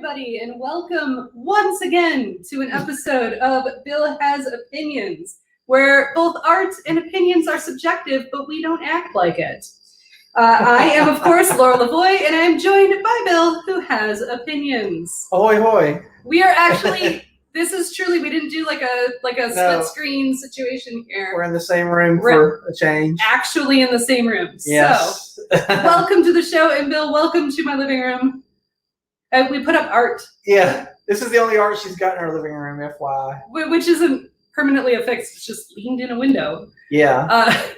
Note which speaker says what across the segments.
Speaker 1: everybody, and welcome once again to an episode of Bill Has Opinions, where both art and opinions are subjective, but we don't act like it. I am, of course, Laura Lavoie, and I am joined by Bill, who has opinions.
Speaker 2: Ahoy, hoy.
Speaker 1: We are actually, this is truly, we didn't do like a split screen situation here.
Speaker 2: We're in the same room for a change.
Speaker 1: Actually in the same room.
Speaker 2: Yes.
Speaker 1: So, welcome to the show, and Bill, welcome to my living room. We put up art.
Speaker 2: Yeah, this is the only art she's got in her living room, FYI.
Speaker 1: Which isn't permanently affixed, it's just leaned in a window.
Speaker 2: Yeah,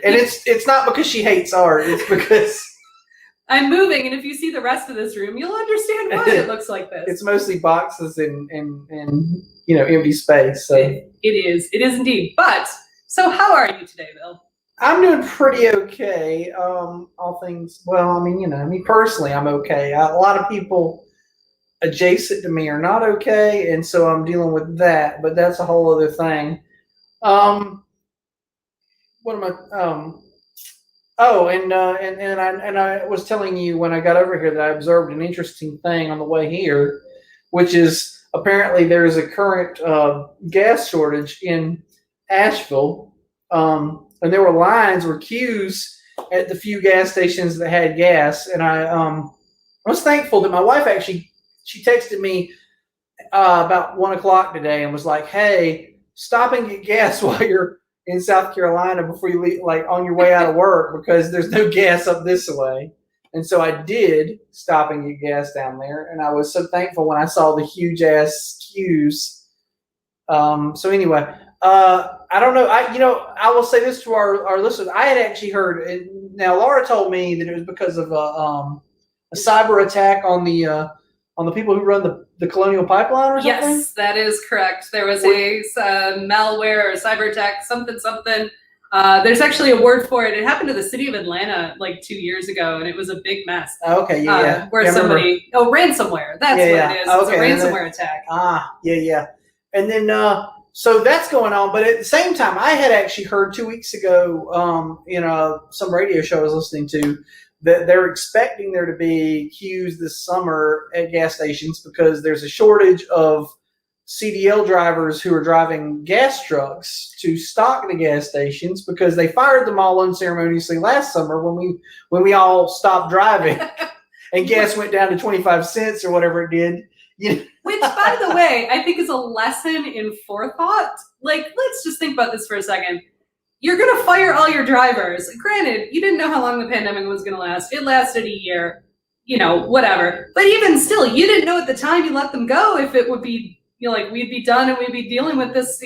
Speaker 2: and it's not because she hates art, it's because...
Speaker 1: I'm moving, and if you see the rest of this room, you'll understand why it looks like this.
Speaker 2: It's mostly boxes and empty space. So
Speaker 1: it is indeed. But, so how are you today, Bill?
Speaker 2: I'm doing pretty okay. All things, me personally, I'm okay. A lot of people adjacent to me are not okay, and so I'm dealing with that, but that's a whole other thing. What am I and I was telling you when I got over here that I observed an interesting thing on the way here, which is apparently there is a current gas shortage in Asheville, and there were lines or queues at the few gas stations that had gas, and I was thankful that my wife she texted me about 1 o'clock today and was like, "Hey, stop and get gas while you're in South Carolina before you leave, like on your way out of work, because there's no gas up this way." And so I did stop and get gas down there, and I was so thankful when I saw the huge ass queues. So anyway, I don't know. I will say this to our listeners. I had actually heard, and now Laura told me that it was because of a cyber attack on the people who run the Colonial Pipeline or something?
Speaker 1: Yes, that is correct. There was a malware or cyber attack, something. There's actually a word for it. It happened to the city of Atlanta like 2 years ago, and it was a big mess.
Speaker 2: Okay, yeah.
Speaker 1: Where somebody, ransomware. That's what it is.
Speaker 2: Okay,
Speaker 1: it's a ransomware attack.
Speaker 2: Yeah. And then, so that's going on. But at the same time, I had actually heard 2 weeks ago, some radio show I was listening to, that they're expecting there to be queues this summer at gas stations because there's a shortage of CDL drivers who are driving gas trucks to stock the gas stations because they fired them all unceremoniously last summer when we all stopped driving and gas went down to 25 cents or whatever it did.
Speaker 1: Which, by the way, I think is a lesson in forethought. Like, let's just think about this for a second. You're going to fire all your drivers. Granted, you didn't know how long the pandemic was going to last. It lasted a year, whatever. But even still, you didn't know at the time you let them go if it would be, we'd be done and we'd be dealing with this,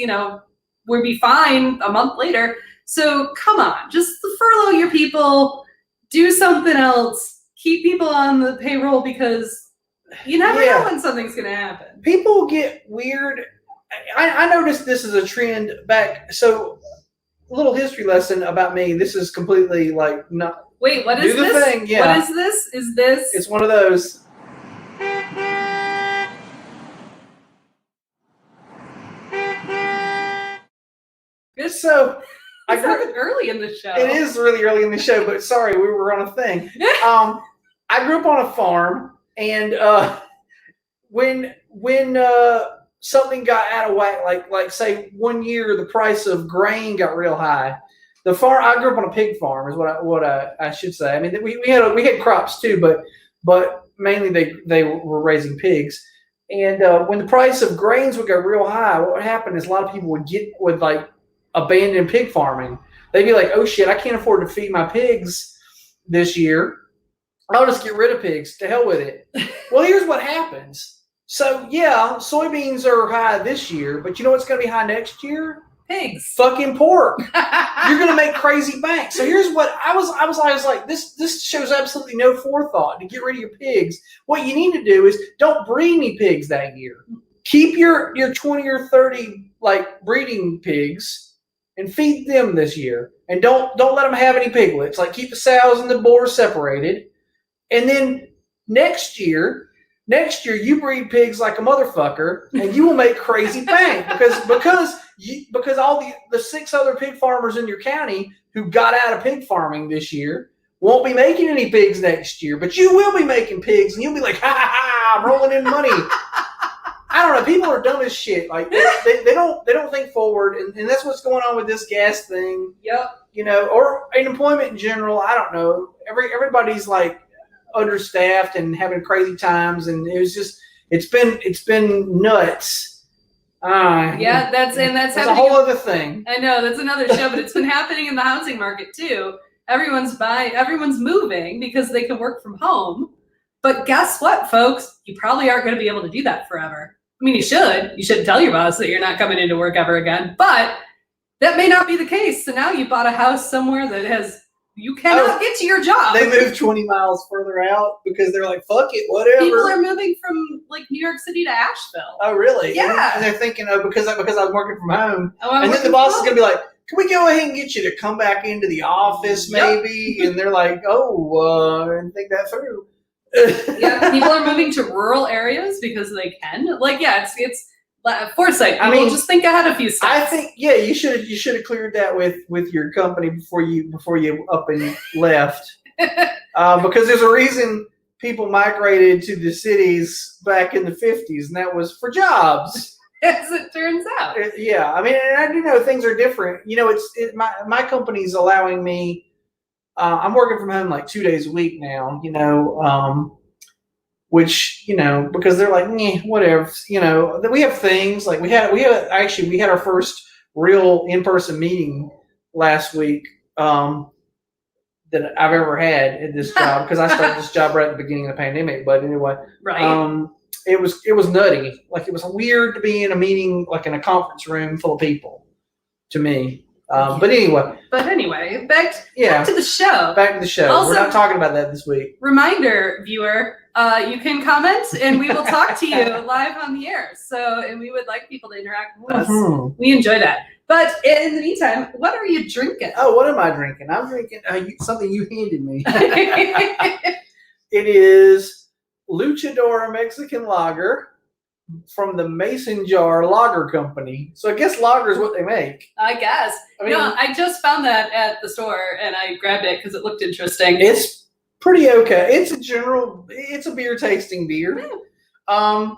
Speaker 1: we'd be fine a month later. So come on, just furlough your people, do something else, keep people on the payroll because you never know when something's going to happen.
Speaker 2: People get weird. I noticed this is a trend back. So, a little history lesson about me. This is completely not.
Speaker 1: Wait, what is this?
Speaker 2: Thing. Yeah.
Speaker 1: What is this? Is this?
Speaker 2: It's one of those. So
Speaker 1: I grew up early in the show.
Speaker 2: It is really early in the show, but sorry, we were on a thing. I grew up on a farm, and when something got out of whack, like say 1 year the price of grain got real high. I grew up on a pig farm, is what I should say. I mean, we had crops too, but mainly they were raising pigs. And when the price of grains would go real high, what would happen is a lot of people would abandon pig farming. They'd be like, "Oh shit, I can't afford to feed my pigs this year. I'll just get rid of pigs. To hell with it." Well, here's what happens. So, yeah, soybeans are high this year, but you know what's going to be high next year?
Speaker 1: Pigs.
Speaker 2: Fucking pork. You're going to make crazy bank. So here's what I was like, this shows absolutely no forethought to get rid of your pigs. What you need to do is don't breed any pigs that year. Keep your 20 or 30 breeding pigs and feed them this year. And don't let them have any piglets. Keep the sows and the boars separated. And then next year you breed pigs like a motherfucker, and you will make crazy bank because all the 6 other pig farmers in your county who got out of pig farming this year won't be making any pigs next year, but you will be making pigs, and you'll be like, "Ha ha ha! I'm rolling in money. I don't know. People are dumb as shit. Like they don't think forward, and that's what's going on with this gas thing.
Speaker 1: Yep.
Speaker 2: You know, or in employment in general. I don't know. Everybody's like understaffed and having crazy times, and it's been nuts.
Speaker 1: Yeah, that's
Speaker 2: a whole other thing.
Speaker 1: I know, that's another show, but it's been happening in the housing market too. Everyone's moving because they can work from home. But guess what, folks? You probably aren't going to be able to do that forever. I mean, you should tell your boss that you're not coming into work ever again, but that may not be the case. So now you bought a house somewhere that you cannot get to your job.
Speaker 2: They moved 20 miles further out because they're like, fuck it, whatever.
Speaker 1: People are moving from like New York City to Asheville.
Speaker 2: Oh, really?
Speaker 1: Yeah.
Speaker 2: And they're thinking, because I'm working from home. And then the boss is going to be like, can we go ahead and get you to come back into the office maybe? Yep. And they're like, I didn't think that through.
Speaker 1: Yeah, people are moving to rural areas because they can. Like, yeah, it's foresight. People just think ahead a few steps.
Speaker 2: I think, yeah, you should have cleared that with your company before you up and left, because there's a reason people migrated to the cities back in the 50s, and that was for jobs.
Speaker 1: As it turns out.
Speaker 2: Yeah, I mean, and I do know things are different. You know, my company's allowing me. I'm working from home like 2 days a week now. You know. Which, you know, because they're like, whatever, you know, we have things like we had our first real in-person meeting last week that I've ever had at this job, because I started this job right at the beginning of the pandemic. But anyway,
Speaker 1: right.
Speaker 2: It was nutty. Like, it was weird to be in a meeting, like in a conference room full of people, to me. But anyway, back to the show. Back to the show. Also, we're not talking about that this week.
Speaker 1: Reminder, viewer, you can comment and we will talk to you live on the air. And we would like people to interact with us. Mm-hmm. We enjoy that. But in the meantime, what are you drinking?
Speaker 2: Oh, what am I drinking? I'm drinking something you handed me. It is Luchador Mexican Lager from the Mason Jar Lager Company. So I guess lager is what they make.
Speaker 1: I guess. I just found that at the store and I grabbed it because it looked interesting.
Speaker 2: It's pretty okay. It's a beer tasting beer. Yeah.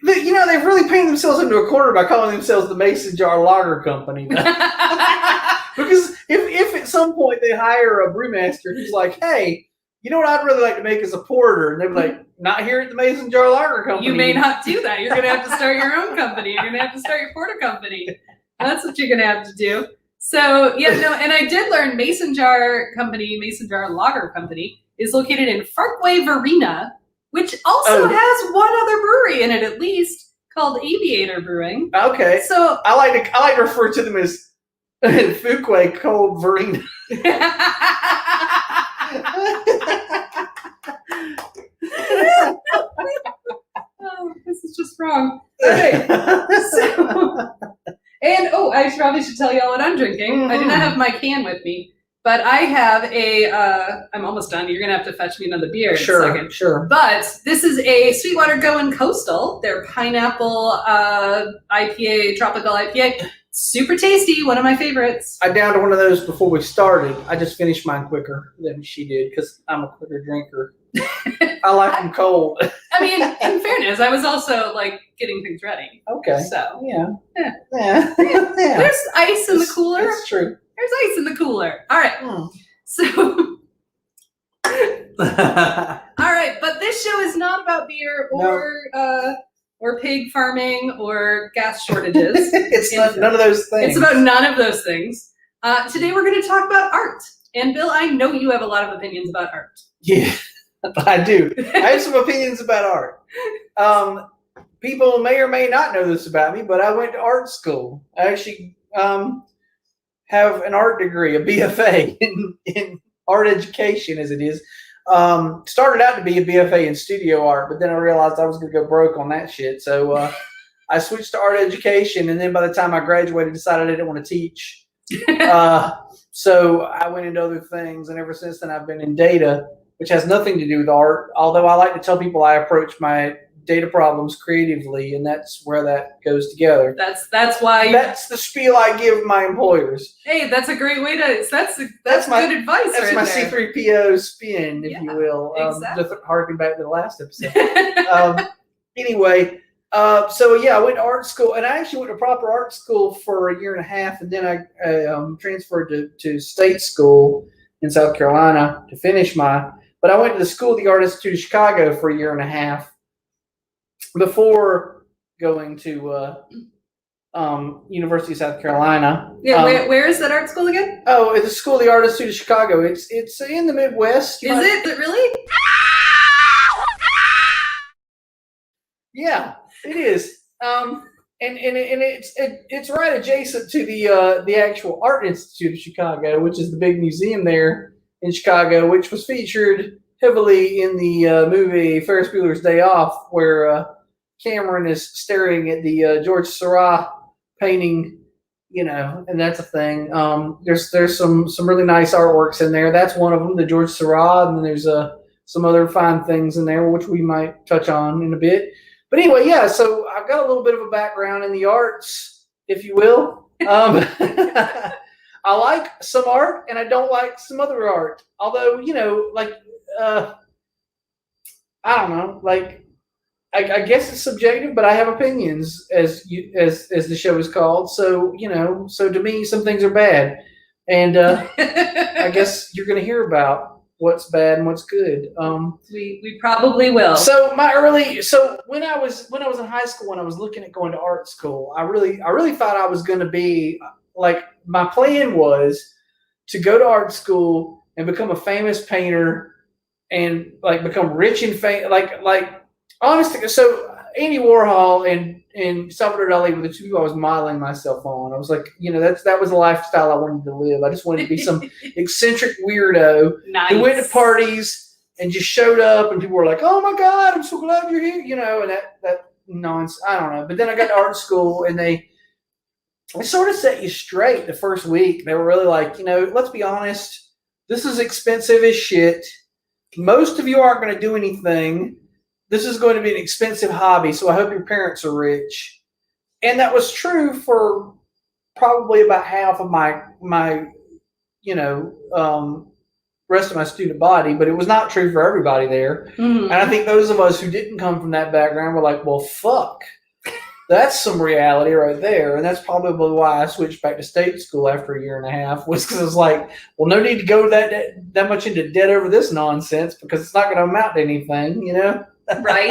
Speaker 2: They've really painted themselves into a corner by calling themselves the Mason Jar Lager Company. Because if at some point they hire a brewmaster who's like, hey, you know what I'd really like to make is a porter, and they're like, not here at the Mason Jar Lager Company.
Speaker 1: You may not do that. You're going to have to start your own company. You're going to have to start your porter company. That's what you're going to have to do. So, and I did learn Mason Jar Lager Company, is located in Farkway, Verena, which also has one other brewery in it, at least, called Aviator Brewing.
Speaker 2: Okay. So I like to refer to them as Fuquay Cold Verena.
Speaker 1: Oh, this is just wrong. All right. I probably should tell y'all what I'm drinking. Mm-hmm. I do not have my can with me, but I have I'm almost done. You're going to have to fetch me another beer in a second.
Speaker 2: Sure.
Speaker 1: But this is a Sweetwater Going Coastal. Their pineapple IPA, tropical IPA. Super tasty. One of my favorites.
Speaker 2: I downed one of those before we started. I just finished mine quicker than she did because I'm a quicker drinker. I like them cold.
Speaker 1: I mean, in fairness, I was also like getting things ready.
Speaker 2: Okay.
Speaker 1: So
Speaker 2: yeah.
Speaker 1: There's ice in the cooler.
Speaker 2: That's true.
Speaker 1: There's ice in the cooler. All right. So. All right, but this show is not about beer or pig farming or gas shortages.
Speaker 2: It's none of those things.
Speaker 1: It's about none of those things. Today we're going to talk about art. And Bill, I know you have a lot of opinions about art.
Speaker 2: Yeah, I do. I have some opinions about art. People may or may not know this about me, but I went to art school. I actually have an art degree, a BFA in art education, as it is. Started out to be a BFA in studio art, but then I realized I was going to go broke on that shit. So I switched to art education, and then by the time I graduated, decided I didn't want to teach. So I went into other things, and ever since then I've been in data, which has nothing to do with art. Although I like to tell people I approach my data problems creatively, and that's where that goes together.
Speaker 1: That's why.
Speaker 2: That's the spiel I give my employers.
Speaker 1: Hey, that's a great way to. That's
Speaker 2: my
Speaker 1: good advice.
Speaker 2: That's
Speaker 1: right
Speaker 2: my
Speaker 1: there.
Speaker 2: C3PO spin, if you will.
Speaker 1: Exactly.
Speaker 2: Just harking back to the last episode. Anyway, so yeah, I went to art school, and I actually went to proper art school for a year and a half, and then I transferred to state school in South Carolina to finish but I went to the School of the Art Institute of Chicago for a year and a half before going to University of South Carolina.
Speaker 1: Yeah, where is that art school again?
Speaker 2: Oh, it's the School of the Art Institute of Chicago. It's in the Midwest.
Speaker 1: Is it really?
Speaker 2: Yeah, it is. And it's right adjacent to the actual Art Institute of Chicago, which is the big museum there in Chicago, which was featured heavily in the movie Ferris Bueller's Day Off, where Cameron is staring at the George Seurat painting, and that's a thing. There's some really nice artworks in there. That's one of them, the George Seurat, and then there's some other fine things in there, which we might touch on in a bit. But anyway, yeah, so I've got a little bit of a background in the arts, if you will. I like some art, and I don't like some other art. Although, I don't know, I guess it's subjective, but I have opinions, as the show is called. So, so to me, some things are bad, and I guess you're going to hear about what's bad and what's good.
Speaker 1: We probably will.
Speaker 2: So when I was in high school, when I was looking at going to art school, I really thought I was going to be my plan was to go to art school and become a famous painter and become rich and famous. Honestly, so Andy Warhol and Salvador Dali were the two people I was modeling myself on. I was like, that was the lifestyle I wanted to live. I just wanted to be some eccentric weirdo who went to parties and just showed up, and people were like, "Oh my God, I'm so glad you're here," and that nonsense. I don't know. But then I got to art school, and they sort of set you straight the first week. They were really like, let's be honest, this is expensive as shit. Most of you aren't going to do anything. This is going to be an expensive hobby, so I hope your parents are rich. And that was true for probably about half of my rest of my student body, but it was not true for everybody there. Mm-hmm. And I think those of us who didn't come from that background were like, well, fuck. That's some reality right there. And that's probably why I switched back to state school after a year and a half, was because I was like, well, no need to go that much into debt over this nonsense, because it's not going to amount to anything,
Speaker 1: Right.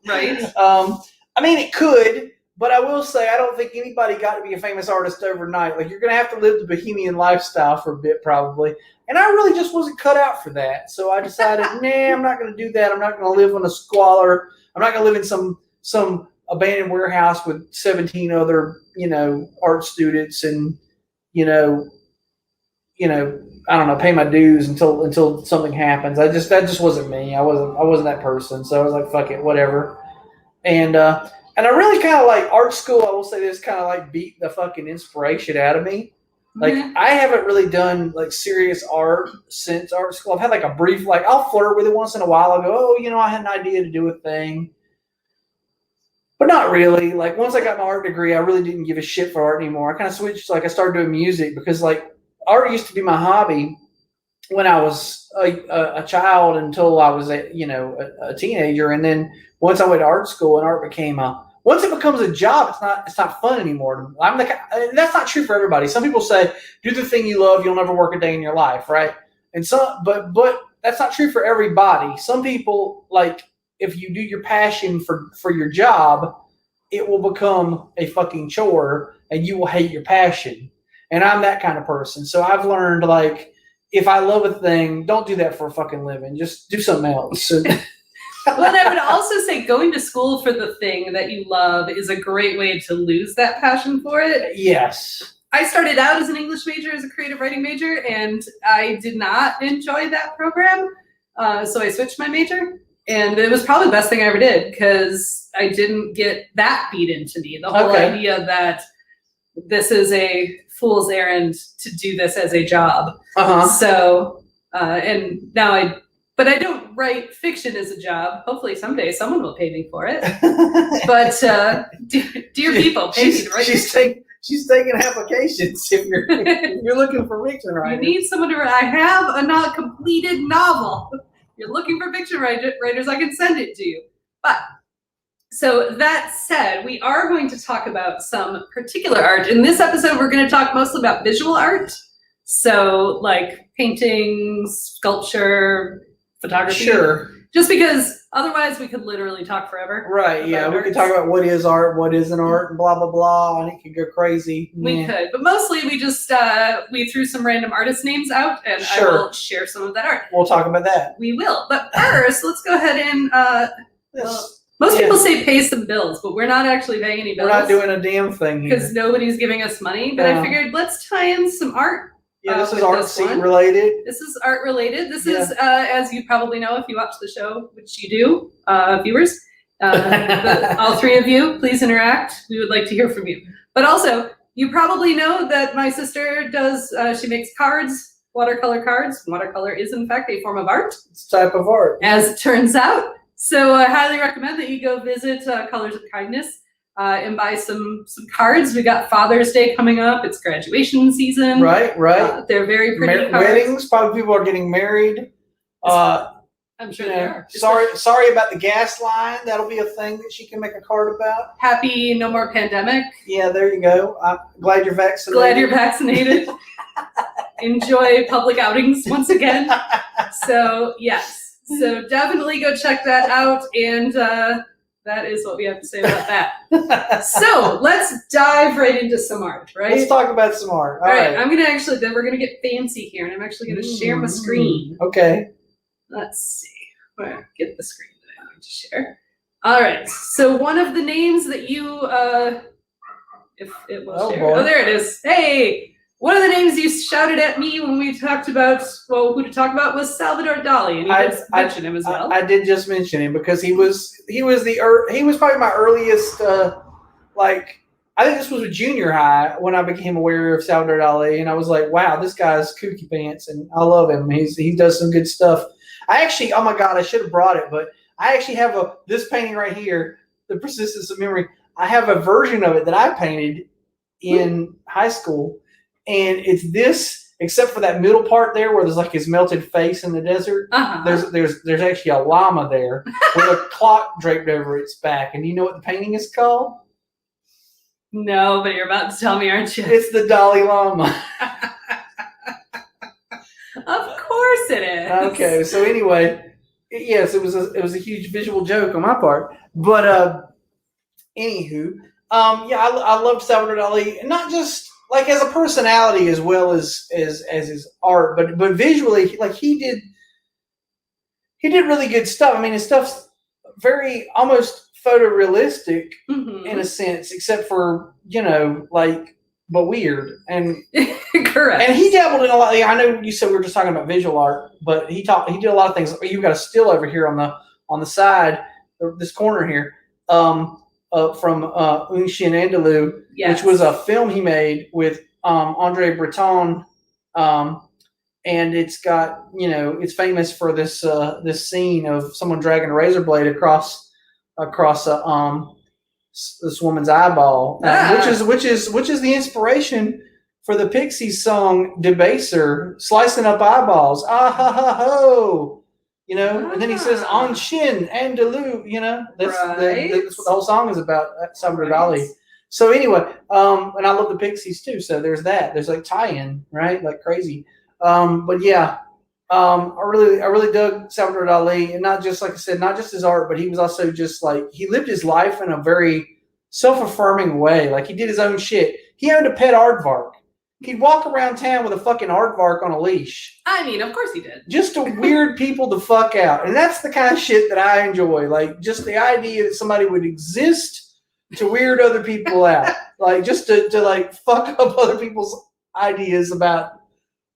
Speaker 2: I mean, it could, but I will say I don't think anybody got to be a famous artist overnight. You're going to have to live the bohemian lifestyle for a bit, probably. And I really just wasn't cut out for that. So I decided, I'm not going to do that. I'm not going to live on a squalor. I'm not going to live in some abandoned warehouse with 17 other, art students and, I don't know, pay my dues until something happens. That just wasn't me. I wasn't that person. So I was like, fuck it, whatever. And I really kind of like art school. I will say this, kind of beat the fucking inspiration out of me. I haven't really done serious art since art school. I've had a brief, I'll flirt with it once in a while. I'll go, I had an idea to do a thing. But not really. Once I got my art degree, I really didn't give a shit for art anymore. I kind of switched. I started doing music because art used to be my hobby when I was a child until I was a teenager. And then once I went to art school and art became once it becomes a job, it's not fun anymore. That's not true for everybody. Some people say, do the thing you love, you'll never work a day in your life, right? And but that's not true for everybody. Some people, if you do your passion for your job, it will become a fucking chore and you will hate your passion. And I'm that kind of person. So I've learned, if I love a thing, don't do that for a fucking living. Just do something else.
Speaker 1: Well, and I would also say going to school for the thing that you love is a great way to lose that passion for it.
Speaker 2: Yes.
Speaker 1: I started out as an English major, as a creative writing major, and I did not enjoy that program. So I switched my major. And it was probably the best thing I ever did, because I didn't get that beat into me. The whole idea that this is a fool's errand to do this as a job. Uh-huh. So, and now But I don't write fiction as a job. Hopefully someday someone will pay me for it. But dear people, pay me to write fiction.
Speaker 2: She's taking applications if you're looking for fiction writers.
Speaker 1: You need someone to write. I have a not completed novel. You're looking for fiction writers, I can send it to you. But, so that said, we are going to talk about some particular art. In this episode, we're going to talk mostly about visual art. So, like painting, sculpture, photography.
Speaker 2: Sure.
Speaker 1: Just because otherwise we could literally talk forever.
Speaker 2: Right, yeah. We could talk about what is art, what isn't art, and blah, blah, blah, and it could go crazy.
Speaker 1: We could. But mostly we just, we threw some random artist names out, and
Speaker 2: Sure.
Speaker 1: I will share some of that art.
Speaker 2: We'll talk about that.
Speaker 1: We will. But first, let's go ahead and, most people say pay some bills, but we're not actually paying any bills.
Speaker 2: We're not doing a damn thing here.
Speaker 1: Because nobody's giving us money. But I figured let's tie in some art.
Speaker 2: Yeah, this is art scene related.
Speaker 1: This is art related. This is, as you probably know if you watch the show, which you do, viewers. All three of you, please interact. We would like to hear from you. But also, you probably know that my sister does, she makes cards, watercolor cards. Watercolor is, in fact, a form of art.
Speaker 2: It's a type of art.
Speaker 1: As it turns out. So I highly recommend that you go visit Colors of Kindness. And buy some cards. We got Father's Day coming up. It's graduation season.
Speaker 2: Right.
Speaker 1: They're very pretty cards.
Speaker 2: Weddings. Probably people are getting married.
Speaker 1: I'm sure they are.
Speaker 2: Sorry about the gas line. That'll be a thing that she can make a card about.
Speaker 1: Happy no more pandemic.
Speaker 2: Yeah, there you go. I'm glad you're vaccinated.
Speaker 1: Enjoy public outings once again. So yes. So definitely go check that out. And that is what we have to say about that. So let's dive right into some art, right?
Speaker 2: Let's talk about some art.
Speaker 1: All right. I'm going to then we're going to get fancy here, and I'm actually going to share my screen.
Speaker 2: Okay.
Speaker 1: Let's see. Where get the screen that I need to share. All right. So one of the names that you, if it will share.
Speaker 2: Boy.
Speaker 1: Oh, there it is. Hey! One of the names you shouted at me when we talked about, who to talk about was Salvador Dali, and you did mention him as well.
Speaker 2: I did just mention him because he was probably my earliest, I think this was a junior high when I became aware of Salvador Dali, and I was like, wow, this guy's kooky pants, and I love him. He does some good stuff. I actually, oh my God, I should have brought it, but I actually have this painting right here, The Persistence of Memory. I have a version of it that I painted in high school. And it's this, except for that middle part there where there's like his melted face in the desert. Uh-huh. There's actually a llama there with a clock draped over its back. And do you know what the painting is called?
Speaker 1: No, but you're about to tell me, aren't you?
Speaker 2: It's the Dalai Lama.
Speaker 1: Of course it is.
Speaker 2: Okay, so anyway, yes, it was a huge visual joke on my part. But anywho, I love Salvador Dali, not just like as a personality as well as his art, but visually, like he did really good stuff. I mean, his stuff's very almost photorealistic in a sense, except for but weird and
Speaker 1: correct.
Speaker 2: And he dabbled in a lot. I know you said we were just talking about visual art, but he did a lot of things. You've got a still over here on the side, this corner here. From Un Chien Andalou,
Speaker 1: yes,
Speaker 2: which was a film he made with Andre Breton, and it's got it's famous for this scene of someone dragging a razor blade across this woman's eyeball, which is the inspiration for the Pixies song "Debaser," slicing up eyeballs. Ah ha ha ho. And then he says "On Shin Andalou," that's what the whole song is about. Salvador Dali. So anyway, and I love the Pixies too. So there's that. There's like tie-in, right? Like crazy. But yeah, I really dug Salvador Dali, and not just like I said, not just his art, but he was also just like he lived his life in a very self-affirming way. Like he did his own shit. He owned a pet aardvark. He'd walk around town with a fucking aardvark on a leash.
Speaker 1: I mean, of course he did.
Speaker 2: Just to weird people the fuck out. And that's the kind of shit that I enjoy. Like, just the idea that somebody would exist to weird other people out. Like, just to like, fuck up other people's ideas about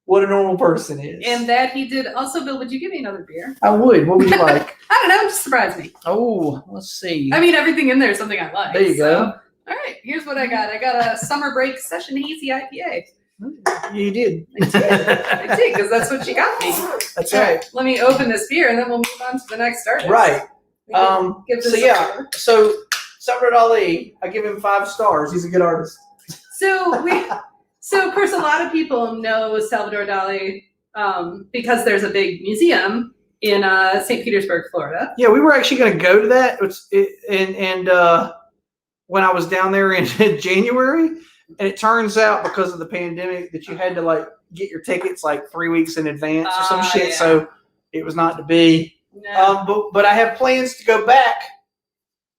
Speaker 2: what a normal person is.
Speaker 1: And that he did. Also, Bill, would you give me another beer?
Speaker 2: I would. What would you like?
Speaker 1: I don't know. Just surprise me.
Speaker 2: Oh, let's see.
Speaker 1: I mean, everything in there is something I like.
Speaker 2: There you go.
Speaker 1: All right, here's what I got. I got a Summer Break Session Hazy IPA.
Speaker 2: You did.
Speaker 1: I did, because that's what you got me.
Speaker 2: That's right.
Speaker 1: Let me open this beer, and then we'll move on to the next artist.
Speaker 2: Right.
Speaker 1: Give this
Speaker 2: So yeah. So Salvador Dali, I give him 5 stars. He's a good artist.
Speaker 1: So of course, a lot of people know Salvador Dali because there's a big museum in St. Petersburg, Florida.
Speaker 2: Yeah, we were actually going to go to that. When I was down there in January, and it turns out because of the pandemic that you had to like get your tickets like 3 weeks in advance or some shit.
Speaker 1: Yeah.
Speaker 2: So it was not to be.
Speaker 1: No.
Speaker 2: But I have plans to go back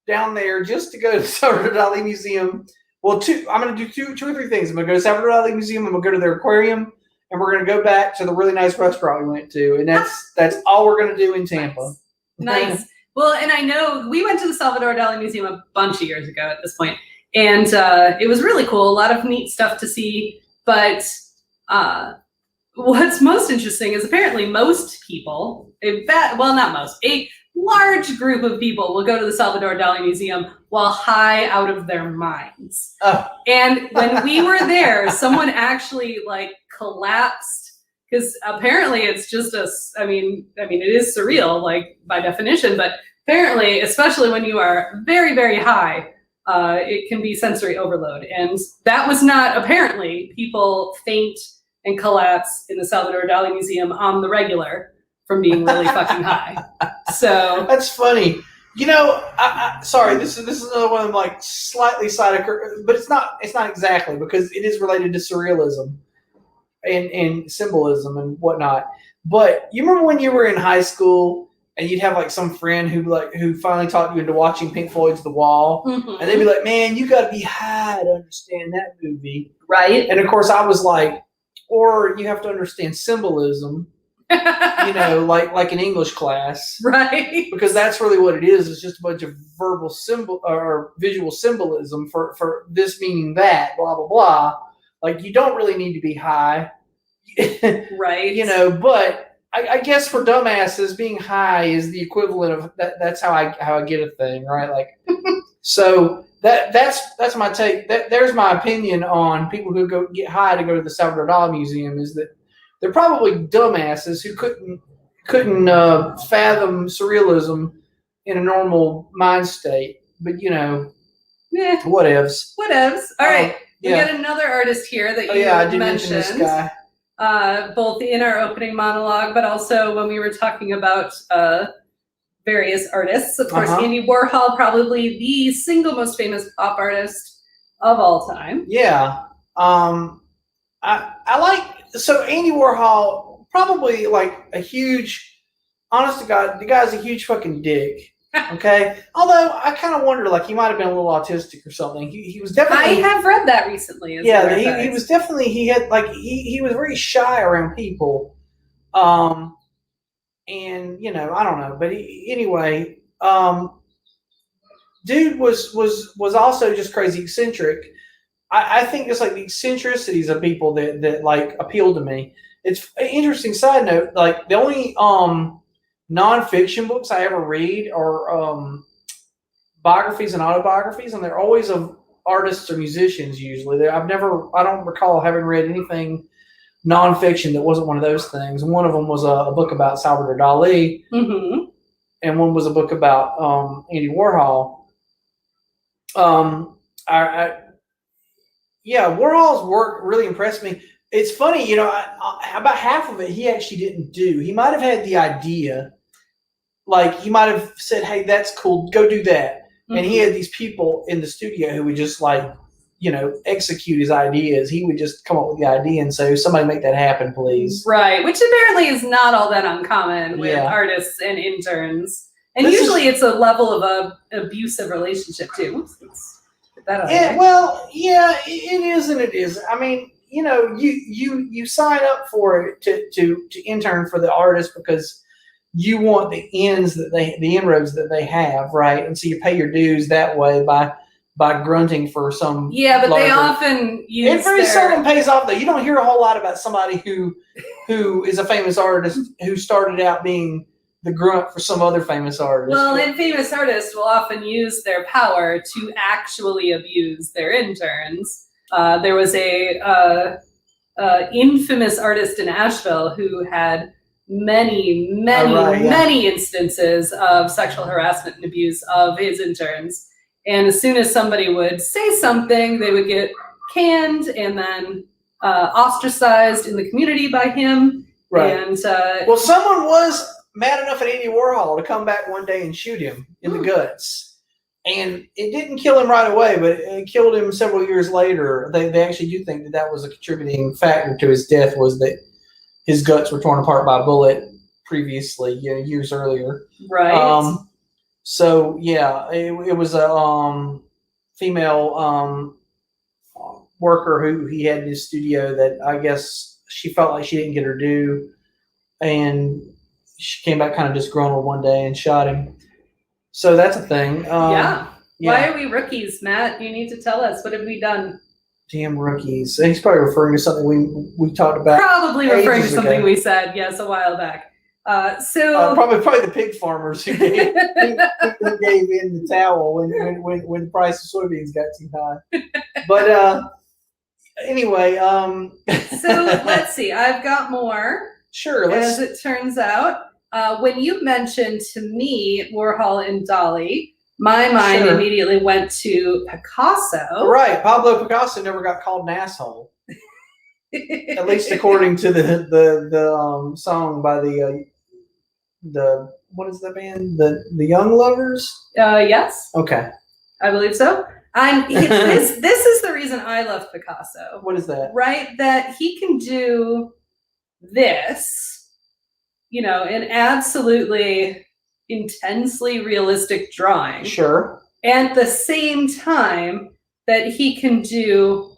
Speaker 2: down there just to go to the Salvador Dali Museum. Well, I'm going to do two or three things. I'm going to go to Salvador Dali Museum. I'm going to go to their aquarium, and we're going to go back to the really nice restaurant we went to, and that's all we're going to do in Tampa.
Speaker 1: Nice. Well, and I know we went to the Salvador Dali Museum a bunch of years ago at this point, and it was really cool. A lot of neat stuff to see. But what's most interesting is apparently most people, not most, a large group of people will go to the Salvador Dali Museum while high out of their minds.
Speaker 2: Oh.
Speaker 1: And when we were there, someone actually like collapsed. Because apparently it's just I mean, it is surreal, like by definition, but apparently, especially when you are very, very high, it can be sensory overload. And that was not, apparently, people faint and collapse in the Salvador Dali Museum on the regular from being really fucking high. So
Speaker 2: that's funny. You know, sorry, this is another one of like slightly side, but it's not exactly, because it is related to surrealism and symbolism and whatnot. But you remember when you were in high school and you'd have like some friend who finally talked you into watching Pink Floyd's The Wall, and they'd be like, "Man, you got to be high to understand that movie,"
Speaker 1: right?
Speaker 2: And of course, I was like, "Or you have to understand symbolism." You know, like an English class,
Speaker 1: right?
Speaker 2: Because that's really what it is. It's just a bunch of verbal symbol or visual symbolism for this meaning that, blah blah blah. Like, you don't really need to be high,
Speaker 1: right?
Speaker 2: You know, but I guess for dumbasses, being high is the equivalent of that. That's how I get a thing, right? Like, so that's my take. There's my opinion on people who get high to go to the Salvador Dali Museum, is that they're probably dumbasses who couldn't fathom surrealism in a normal mind state. But you know, whatevs.
Speaker 1: All right. We
Speaker 2: Yeah.
Speaker 1: got another artist here that you
Speaker 2: I did
Speaker 1: mentioned.
Speaker 2: mention this guy.
Speaker 1: Both in our opening monologue, but also when we were talking about various artists. Of course, Andy Warhol, probably the single most famous pop artist of all time.
Speaker 2: Yeah. I like, so Andy Warhol, probably like a huge, honest to God, the guy's a huge fucking dick. Okay, although I kind of wonder, like, he might have been a little autistic or something. He was definitely.
Speaker 1: I have read that recently.
Speaker 2: Yeah, he was definitely. He had like he was very shy around people, and you know, I don't know, but anyway, dude was also just crazy eccentric. I think it's like the eccentricities of people that like appeal to me. It's an interesting side note. Like, the only nonfiction books I ever read are biographies and autobiographies, and they're always of artists or musicians. Usually, I don't recall having read anything nonfiction that wasn't one of those things. And one of them was a book about Salvador Dali, and one was a book about Andy Warhol. Warhol's work really impressed me. It's funny, you know, about half of it he actually didn't do. He might have had the idea. Like, he might have said, "Hey, that's cool, go do that." And he had these people in the studio who would just, like, you know, execute his ideas. He would just come up with the idea and say, "Somebody make that happen, please."
Speaker 1: Right, which apparently is not all that uncommon with artists and interns. And usually it's a level of a abusive relationship too.
Speaker 2: It is and it isn't. I mean, you know, you sign up for it to intern for the artist because you want the inroads that they have, right? And so you pay your dues that way by grunting for some. Yeah, but
Speaker 1: they often use
Speaker 2: it very seldom pays off though. You don't hear a whole lot about somebody who is a famous artist who started out being the grunt for some other famous artist.
Speaker 1: Well, and famous artists will often use their power to actually abuse their interns. There was a infamous artist in Asheville who had many instances of sexual harassment and abuse of his interns. And as soon as somebody would say something, they would get canned and then ostracized in the community by him.
Speaker 2: Right.
Speaker 1: And
Speaker 2: well, someone was mad enough at Andy Warhol to come back one day and shoot him in the guts. And it didn't kill him right away, but it killed him several years later. They actually do think that was a contributing factor to his death, was that his guts were torn apart by a bullet previously, years earlier.
Speaker 1: Right.
Speaker 2: So yeah, it was a female worker who he had in his studio that I guess she felt like she didn't get her due, and she came back kind of disgruntled one day and shot him. So that's a thing.
Speaker 1: Yeah. Why are we rookies, Matt? You need to tell us. What have we done?
Speaker 2: Damn rookies. He's probably referring to something we talked about.
Speaker 1: Probably referring to something we said, yes, a while back.
Speaker 2: Probably the pig farmers who gave in the towel when the price of soybeans got too high. But anyway,
Speaker 1: so let's see. I've got more.
Speaker 2: Sure.
Speaker 1: As it turns out, when you mentioned to me Warhol and Dali, my mind immediately went to Picasso.
Speaker 2: Right. Pablo Picasso never got called an asshole. At least according to the song by the what is the band? The Young Lovers?
Speaker 1: Yes.
Speaker 2: Okay.
Speaker 1: I believe so. This is the reason I love Picasso.
Speaker 2: What is that? Right?
Speaker 1: That he can do this, an absolutely intensely realistic drawing.
Speaker 2: Sure.
Speaker 1: And at the same time that he can do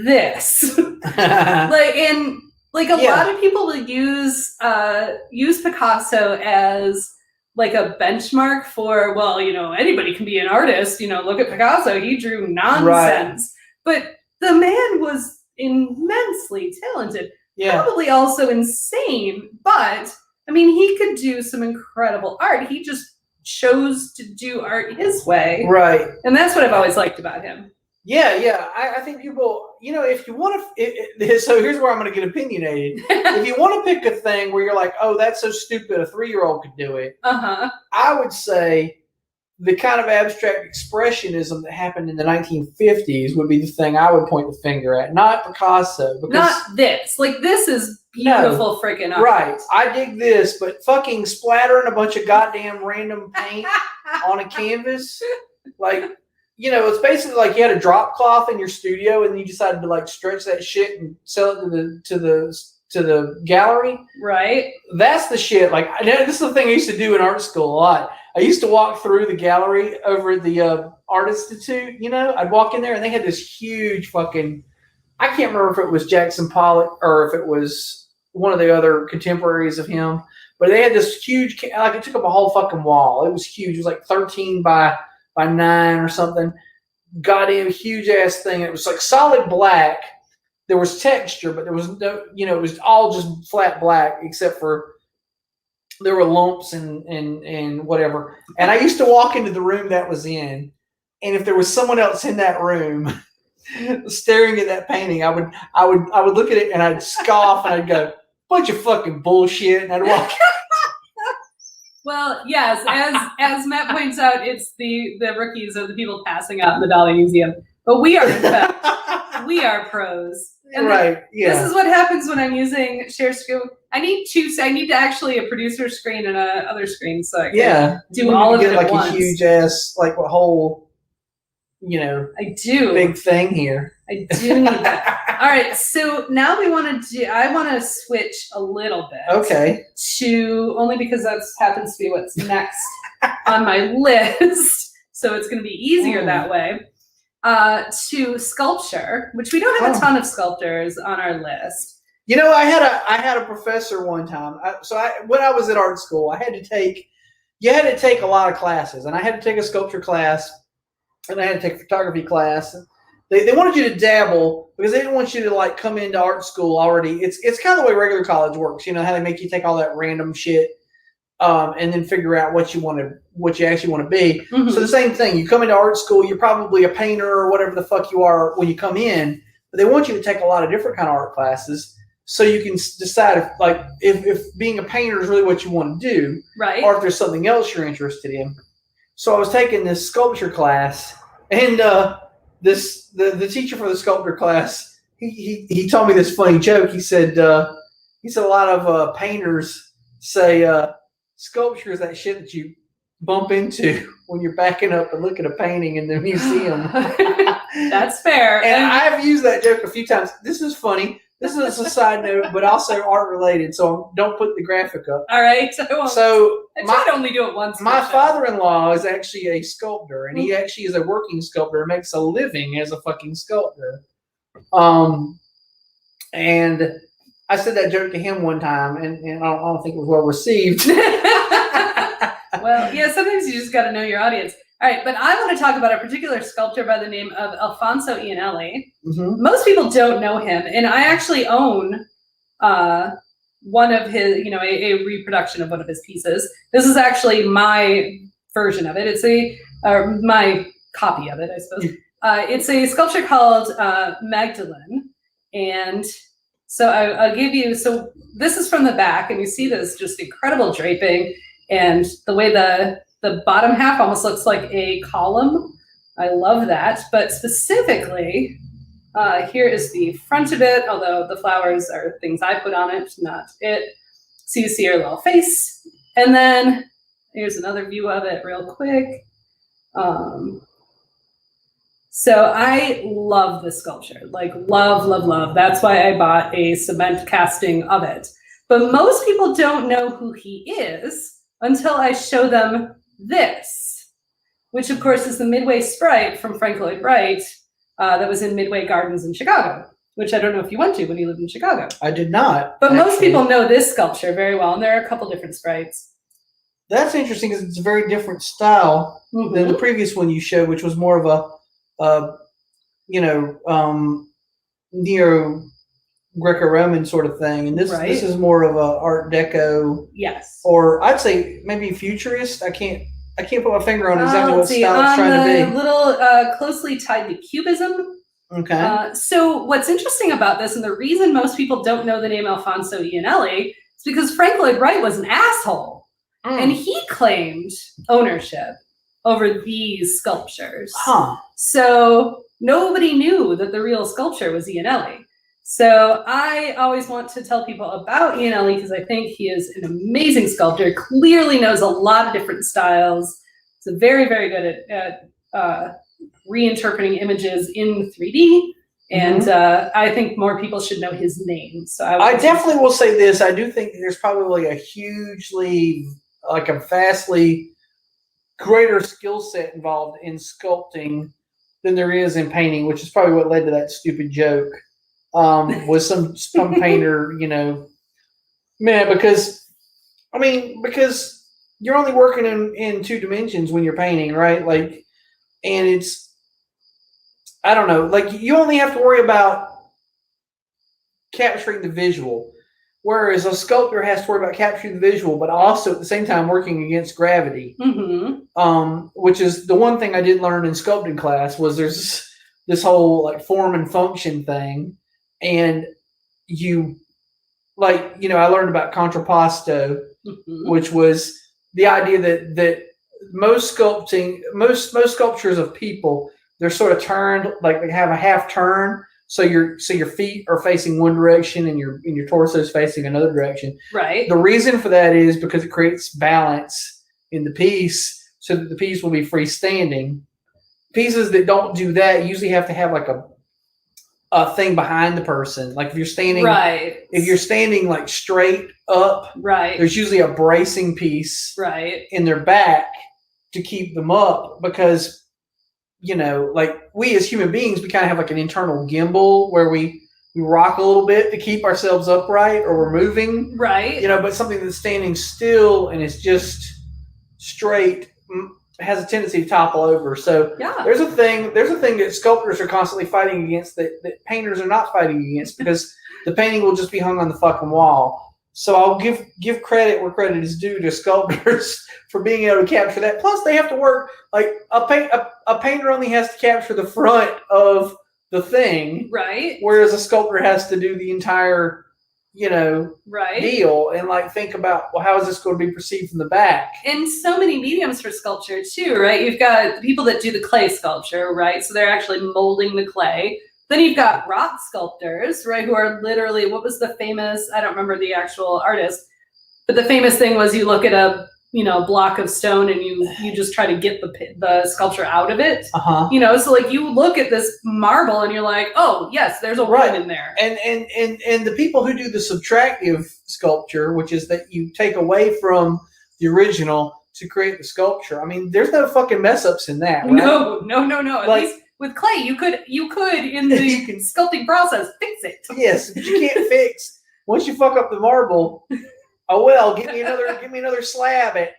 Speaker 1: this. A lot of people will use Picasso as like a benchmark for, anybody can be an artist. Look at Picasso. He drew nonsense. Right. But the man was immensely talented. Yeah. Probably also insane. But, he could do some incredible art. He just chose to do art his way.
Speaker 2: Right.
Speaker 1: And that's what I've always liked about him.
Speaker 2: Yeah. I think people, if you want to, so here's where I'm going to get opinionated. If you want to pick a thing where you're like, oh, that's so stupid, a 3-year-old could do it. I would say the kind of abstract expressionism that happened in the 1950s would be the thing I would point the finger at, not Picasso.
Speaker 1: Not this. This is beautiful freaking art.
Speaker 2: Right. I dig this, but fucking splattering a bunch of goddamn random paint on a canvas, it's basically like you had a drop cloth in your studio and you decided to stretch that shit and sell it to the gallery.
Speaker 1: Right.
Speaker 2: That's the shit. This is the thing I used to do in art school a lot. I used to walk through the gallery over at the Art Institute. I'd walk in there and they had this huge fucking, I can't remember if it was Jackson Pollock or if it was one of the other contemporaries of him, but they had this huge, it took up a whole fucking wall. It was huge. It was 13 by 9 or something. Goddamn huge ass thing. It was solid black. There was texture, but there was no, it was all just flat black except for there were lumps and whatever. And I used to walk into the room that was in, and if there was someone else in that room staring at that painting, I would look at it and I'd scoff and I'd go, bunch of fucking bullshit, and I'd walk.
Speaker 1: Well, yes, as Matt points out, it's the rookies or the people passing out in the Dali Museum. But we are, in fact, we are pros. And
Speaker 2: right, yeah.
Speaker 1: This is what happens when I'm using share screen. I need to actually a producer screen and a other screen so I can do all of it at once.
Speaker 2: A huge ass, a whole,
Speaker 1: I do.
Speaker 2: Big thing here.
Speaker 1: I do need that. All right, so now I want to switch a little bit.
Speaker 2: Okay.
Speaker 1: Only because that happens to be what's next on my list, so it's going to be easier that way. To sculpture, which we don't have a ton of sculptors on our list.
Speaker 2: I had a professor one time. When I was at art school, you had to take a lot of classes, and I had to take a sculpture class, and I had to take a photography class. They wanted you to dabble because they didn't want you to come into art school already. It's kind of the way regular college works. How they make you take all that random shit and then figure out what you actually want to be. Mm-hmm. So the same thing. You come into art school, you're probably a painter or whatever the fuck you are when you come in. but they want you to take a lot of different kind of art classes so you can decide if being a painter is really what you want to do,
Speaker 1: right?
Speaker 2: Or if there's something else you're interested in. So I was taking this sculpture class, and the teacher for the sculpture class, he told me this funny joke. He said a lot of painters say sculpture is that shit that you bump into when you're backing up and look at a painting in the museum.
Speaker 1: That's fair.
Speaker 2: And I've used that joke a few times. This is funny. This is a side note, but also art related. So don't put the graphic up.
Speaker 1: All right. I try to only do it once.
Speaker 2: My father-in-law is actually a sculptor, and he actually is a working sculptor and makes a living as a fucking sculptor. And I said that joke to him one time, and I don't think it was well received.
Speaker 1: Well, yeah, sometimes you just got to know your audience. All right, but I want to talk about a particular sculptor by the name of Alfonso Iannelli.
Speaker 2: Mm-hmm.
Speaker 1: Most people don't know him, and I actually own one of his, a reproduction of one of his pieces. This is actually my version of it. It's my copy of it, I suppose. It's a sculpture called Magdalene, and so I'll give you. So this is from the back, and you see this just incredible draping, and the way the bottom half almost looks like a column. I love that. But specifically, here is the front of it, although the flowers are things I put on it, not it. So you see her little face. And then here's another view of it real quick. So I love this sculpture, like love, love, love. That's why I bought a cement casting of it. But most people don't know who he is until I show them this, which of course is the Midway Sprite from Frank Lloyd Wright that was in Midway Gardens in Chicago, which I don't know if you went to when you lived in Chicago.
Speaker 2: I did not.
Speaker 1: But most people know this sculpture very well, and there are a couple different sprites.
Speaker 2: That's interesting because it's a very different style than the previous one you showed, which was more of a neo Greco-Roman sort of thing, and this is more of a Art Deco.
Speaker 1: Yes.
Speaker 2: Or I'd say maybe futurist. I can't put my finger on exactly what style it's trying to be.
Speaker 1: A little closely tied to Cubism.
Speaker 2: Okay.
Speaker 1: So what's interesting about this, and the reason most people don't know the name Alfonso Iannelli, is because Frank Lloyd Wright was an asshole, and he claimed ownership over these sculptures.
Speaker 2: Huh.
Speaker 1: So nobody knew that the real sculpture was Iannelli. So I always want to tell people about Iannelli because I think he is an amazing sculptor, clearly knows a lot of different styles. He's very, very good at reinterpreting images in 3D. And I think more people should know his name. So I
Speaker 2: definitely will say this. I do think there's probably a vastly greater skill set involved in sculpting than there is in painting, which is probably what led to that stupid joke. Was some painter, because you're only working in two dimensions when you're painting, right? Like, and it's, I don't know, like you only have to worry about capturing the visual, whereas a sculptor has to worry about capturing the visual, but also at the same time working against gravity. Which is the one thing I did learn in sculpting class was there's this whole like form and function thing. And I learned about contrapposto, which was the idea that most sculptures of people, they're sort of turned, like they have a half turn. So your feet are facing one direction and your torso is facing another direction.
Speaker 1: Right.
Speaker 2: The reason for that is because it creates balance in the piece so that the piece will be freestanding. Pieces that don't do that usually have to have like a thing behind the person. Like if you're standing like straight up, there's usually a bracing piece in their back to keep them up because, like we as human beings, we kind of have like an internal gimbal where we rock a little bit to keep ourselves upright or we're moving. Right. But something that's standing still and is just straight has a tendency to topple over. So there's a thing that sculptors are constantly fighting against that painters are not fighting against because the painting will just be hung on the fucking wall. So I'll give credit where credit is due to sculptors for being able to capture that. Plus they have to work like a painter only has to capture the front of the thing,
Speaker 1: Right.
Speaker 2: whereas a sculptor has to do the entire,
Speaker 1: Right.
Speaker 2: deal and like think about, well, how is this going to be perceived from the back?
Speaker 1: And so many mediums for sculpture too, right? You've got people that do the clay sculpture, right? So they're actually molding the clay. Then you've got rock sculptors, right? Who are literally, what was the famous, I don't remember the actual artist, but the famous thing was you look at a block of stone and you just try to get the sculpture out of it. So like you look at this marble and you're like, oh yes, there's a woman in there.
Speaker 2: And the people who do the subtractive sculpture, which is that you take away from the original to create the sculpture. I mean, there's no fucking mess ups in that, right?
Speaker 1: No. At
Speaker 2: Like,
Speaker 1: least with clay, you could in the sculpting process fix it.
Speaker 2: Yes, but you can't fix once you fuck up the marble. Oh well, give me another slab at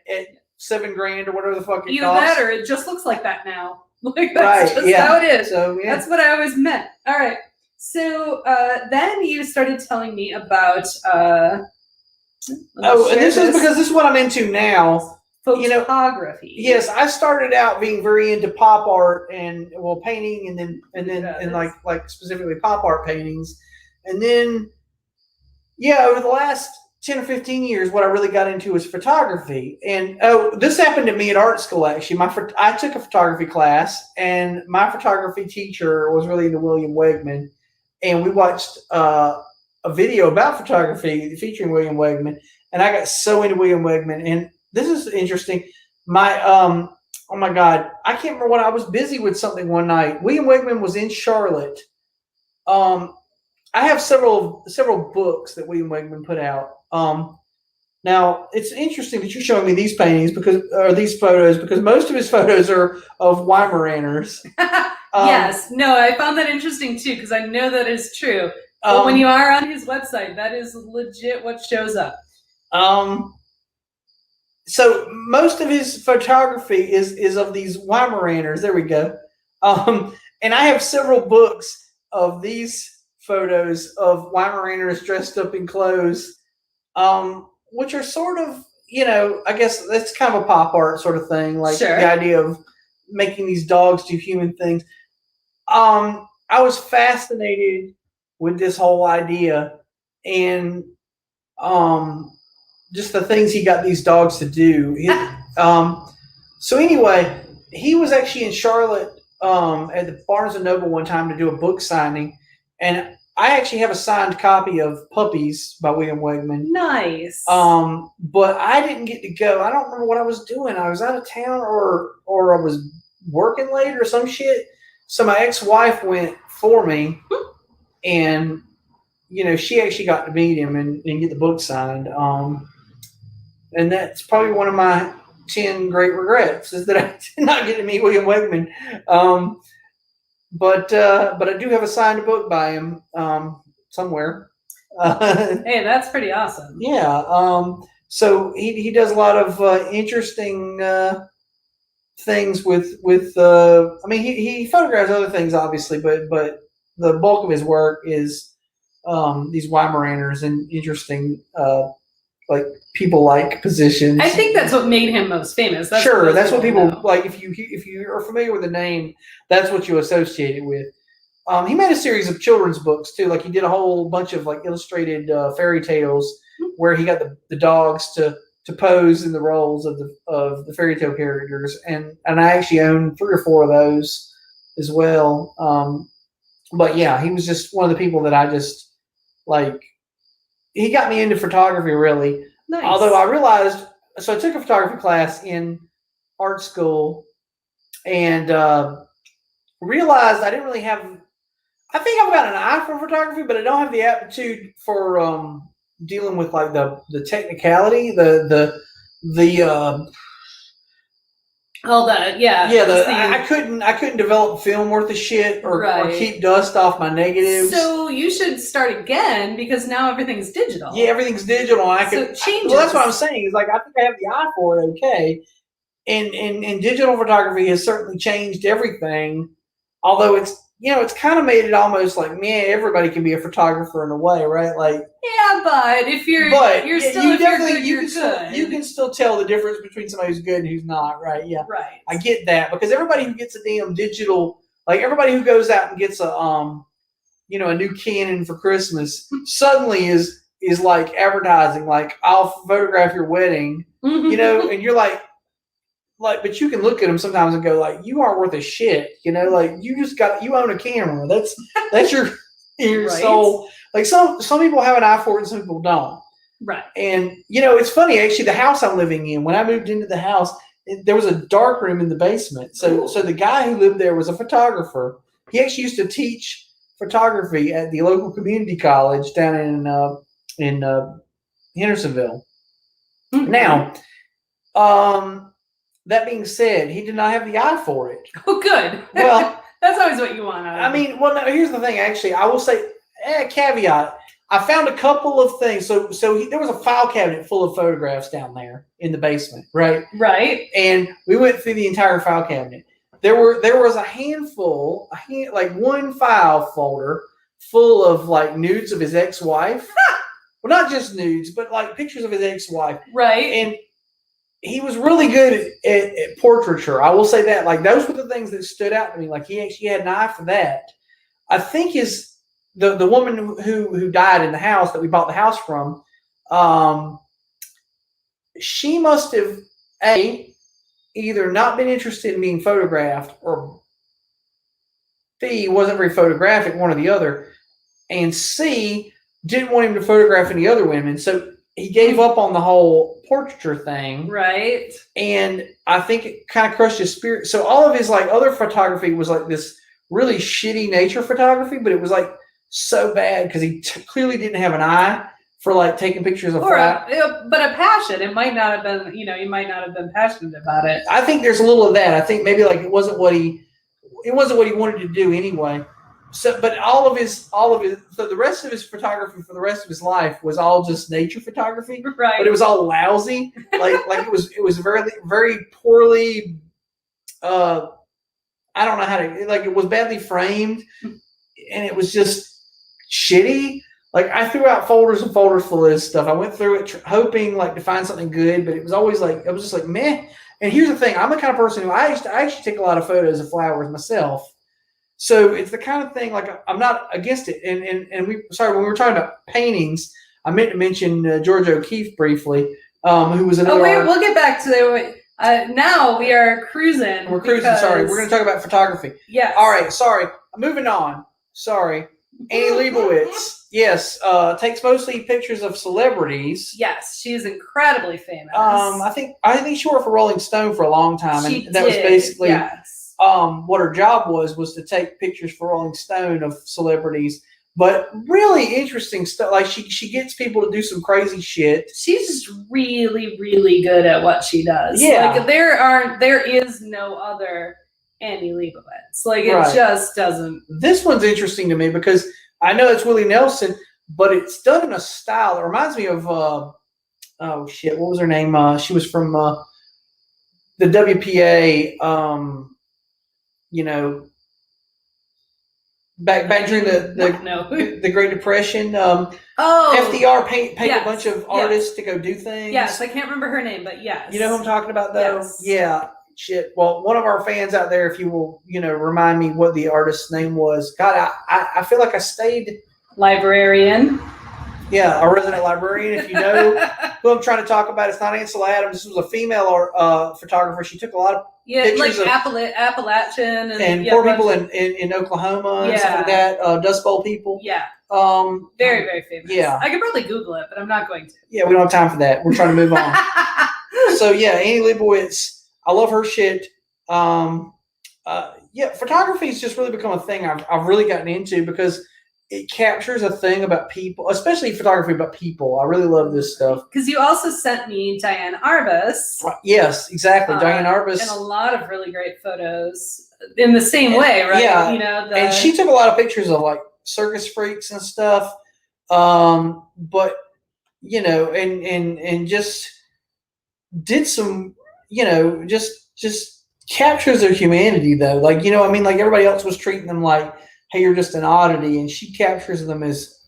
Speaker 2: $7,000 or whatever the fuck it
Speaker 1: Either
Speaker 2: costs.
Speaker 1: that or it just looks like that now. Like that's just how it is.
Speaker 2: So
Speaker 1: That's what I always meant. All right. So then you started telling me about
Speaker 2: and this is because this is what I'm into now.
Speaker 1: Photography.
Speaker 2: Yes, I started out being very into pop art and painting and like specifically pop art paintings. And then over the last 10 or 15 years, what I really got into was photography. And this happened to me at art school, actually. I took a photography class, and my photography teacher was really into William Wegman. And we watched a video about photography featuring William Wegman. And I got so into William Wegman. And this is interesting. Oh my God, I can't remember what I was busy with something one night. William Wegman was in Charlotte. I have several books that William Wegman put out. Now it's interesting that you're showing me these paintings these photos because most of his photos are of Weimaraners.
Speaker 1: Yes, no, I found that interesting too because I know that is true. But when you are on his website, that is legit what shows up.
Speaker 2: So most of his photography is of these Weimaraners. There we go. And I have several books of these photos of Weimaraners dressed up in clothes, which are sort of, I guess that's kind of a pop art sort of thing, like the idea of making these dogs do human things. I was fascinated with this whole idea and just the things he got these dogs to do. So anyway, he was actually in Charlotte at the Barnes & Noble one time to do a book signing. And I actually have a signed copy of Puppies by William Wegman.
Speaker 1: Nice.
Speaker 2: But I didn't get to go. I don't remember what I was doing. I was out of town or I was working late or some shit. So my ex-wife went for me. And, she actually got to meet him and get the book signed. And that's probably one of my 10 great regrets is that I did not get to meet William Wegman. But I do have a signed book by him somewhere.
Speaker 1: Hey, that's pretty awesome.
Speaker 2: Yeah. So he does a lot of interesting things with he photographs other things obviously, but the bulk of his work is these Weimaraners and interesting like people like positions.
Speaker 1: I think that's what made him most famous. That's
Speaker 2: what people know. Like. If you are familiar with the name, that's what you associate it with. He made a series of children's books too. Like he did a whole bunch of like illustrated fairy tales where he got the dogs to pose in the roles of the fairy tale characters, and I actually own 3 or 4 of those as well. But yeah, he was just one of the people that I just like. He got me into photography, really.
Speaker 1: Nice.
Speaker 2: Although I realized, so I took a photography class in art school and realized I didn't really have, I think I've got an eye for photography, but I don't have the aptitude for dealing with like the technicality, I couldn't develop film worth of shit or keep dust off my negatives.
Speaker 1: So you should start again because now everything's digital.
Speaker 2: Yeah, everything's digital. And well, that's what I'm saying. Is like I think I have the eye for it. Okay, and digital photography has certainly changed everything. Although it's kind of made it almost like everybody can be a photographer in a way, right? Like
Speaker 1: but if you're
Speaker 2: you can still tell the difference between somebody who's good and who's not, right? Yeah,
Speaker 1: right.
Speaker 2: I get that because everybody who gets a damn digital Like everybody who goes out and gets a new Canon for Christmas suddenly is like advertising, like I'll photograph your wedding, and you're like, but you can look at them sometimes and go like, you aren't worth a shit, like you own a camera. That's your
Speaker 1: right?
Speaker 2: soul. Like some people have an eye for it and some people don't.
Speaker 1: Right.
Speaker 2: And it's funny actually. The house I'm living in, when I moved into the house, there was a dark room in the basement. So the guy who lived there was a photographer. He actually used to teach photography at the local community college down in Hendersonville. Mm-hmm. Now, that being said, he did not have the eye for it.
Speaker 1: Oh, good. Well, that's always what you want.
Speaker 2: No, here's the thing. Actually, I will say, caveat. I found a couple of things. So there was a file cabinet full of photographs down there in the basement, right?
Speaker 1: Right.
Speaker 2: And we went through the entire file cabinet. There was a handful, like one file folder full of like nudes of his ex-wife. Well, not just nudes, but like pictures of his ex-wife.
Speaker 1: Right.
Speaker 2: And he was really good at portraiture. I will say that. Like those were the things that stood out to me. Like he actually had an eye for that. I think the woman who died in the house that we bought the house from, she must have either not been interested in being photographed, or B, wasn't very photographic, one or the other, and C, didn't want him to photograph any other women. So he gave up on the whole portraiture thing.
Speaker 1: Right.
Speaker 2: And I think it kind of crushed his spirit. So all of his like other photography was like this really shitty nature photography, but it was like so bad because he clearly didn't have an eye for like taking pictures of
Speaker 1: but a passion. It might not have been, you might not have been passionate about it.
Speaker 2: I think there's a little of that. I think maybe like it wasn't what he wanted to do anyway. So, but all of his, so the rest of his photography for the rest of his life was all just nature photography,
Speaker 1: right?
Speaker 2: But it was all lousy. like it was very, very poorly. I don't know how to, like, it was badly framed, and it was just shitty. Like I threw out folders and folders full of this stuff. I went through it hoping like to find something good, but it was always like, it was just like meh. And here's the thing: I'm the kind of person who I actually take a lot of photos of flowers myself. So it's the kind of thing, like I'm not against it. And when we were talking about paintings, I meant to mention George O'Keeffe briefly, who was another.
Speaker 1: Oh wait, we'll get back to that. Now we are cruising.
Speaker 2: We're cruising. Sorry, we're going to talk about photography.
Speaker 1: Yes.
Speaker 2: All right. Sorry. Moving on. Sorry. Annie Leibovitz. Yes. Takes mostly pictures of celebrities.
Speaker 1: Yes, she is incredibly famous.
Speaker 2: I think she worked for Rolling Stone for a long time, and that was basically.
Speaker 1: Yes.
Speaker 2: What her job was to take pictures for Rolling Stone of celebrities, but really interesting stuff. Like she gets people to do some crazy shit.
Speaker 1: She's just really, really good at what she does.
Speaker 2: Yeah.
Speaker 1: Like there is no other Annie Leibovitz. Like it just doesn't.
Speaker 2: This one's interesting to me because I know it's Willie Nelson, but it's done in a style that reminds me of oh shit, what was her name? She was from the WPA. Back during the Great Depression, FDR paid a bunch of artists to go do things.
Speaker 1: Yes, I can't remember her name, but yes.
Speaker 2: You know who I'm talking about, though?
Speaker 1: Yes.
Speaker 2: Yeah, shit. Well, one of our fans out there, if you will, remind me what the artist's name was. God, I feel like I stayed...
Speaker 1: Librarian.
Speaker 2: Yeah, a resident librarian. If you know who I'm trying to talk about, it's not Ansel Adams. This was a female photographer. She took a lot of pictures
Speaker 1: like
Speaker 2: of
Speaker 1: Appalachian
Speaker 2: and poor people in Oklahoma and stuff like that. Dust Bowl people.
Speaker 1: Yeah. Very, very famous.
Speaker 2: Yeah.
Speaker 1: I could probably Google it, but I'm not going to.
Speaker 2: Yeah, we don't have time for that. We're trying to move on. So yeah, Annie Leibovitz. I love her shit. Photography has just really become a thing I've really gotten into because it captures a thing about people, especially photography about people. I really love this stuff.
Speaker 1: Because you also sent me Diane Arbus.
Speaker 2: Yes, exactly. Diane Arbus.
Speaker 1: And a lot of really great photos in the same way, right?
Speaker 2: Yeah.
Speaker 1: And
Speaker 2: she took a lot of pictures of like circus freaks and stuff. But, and just did some, just captures their humanity though. Like, like everybody else was treating them like, hey, you're just an oddity, and she captures them as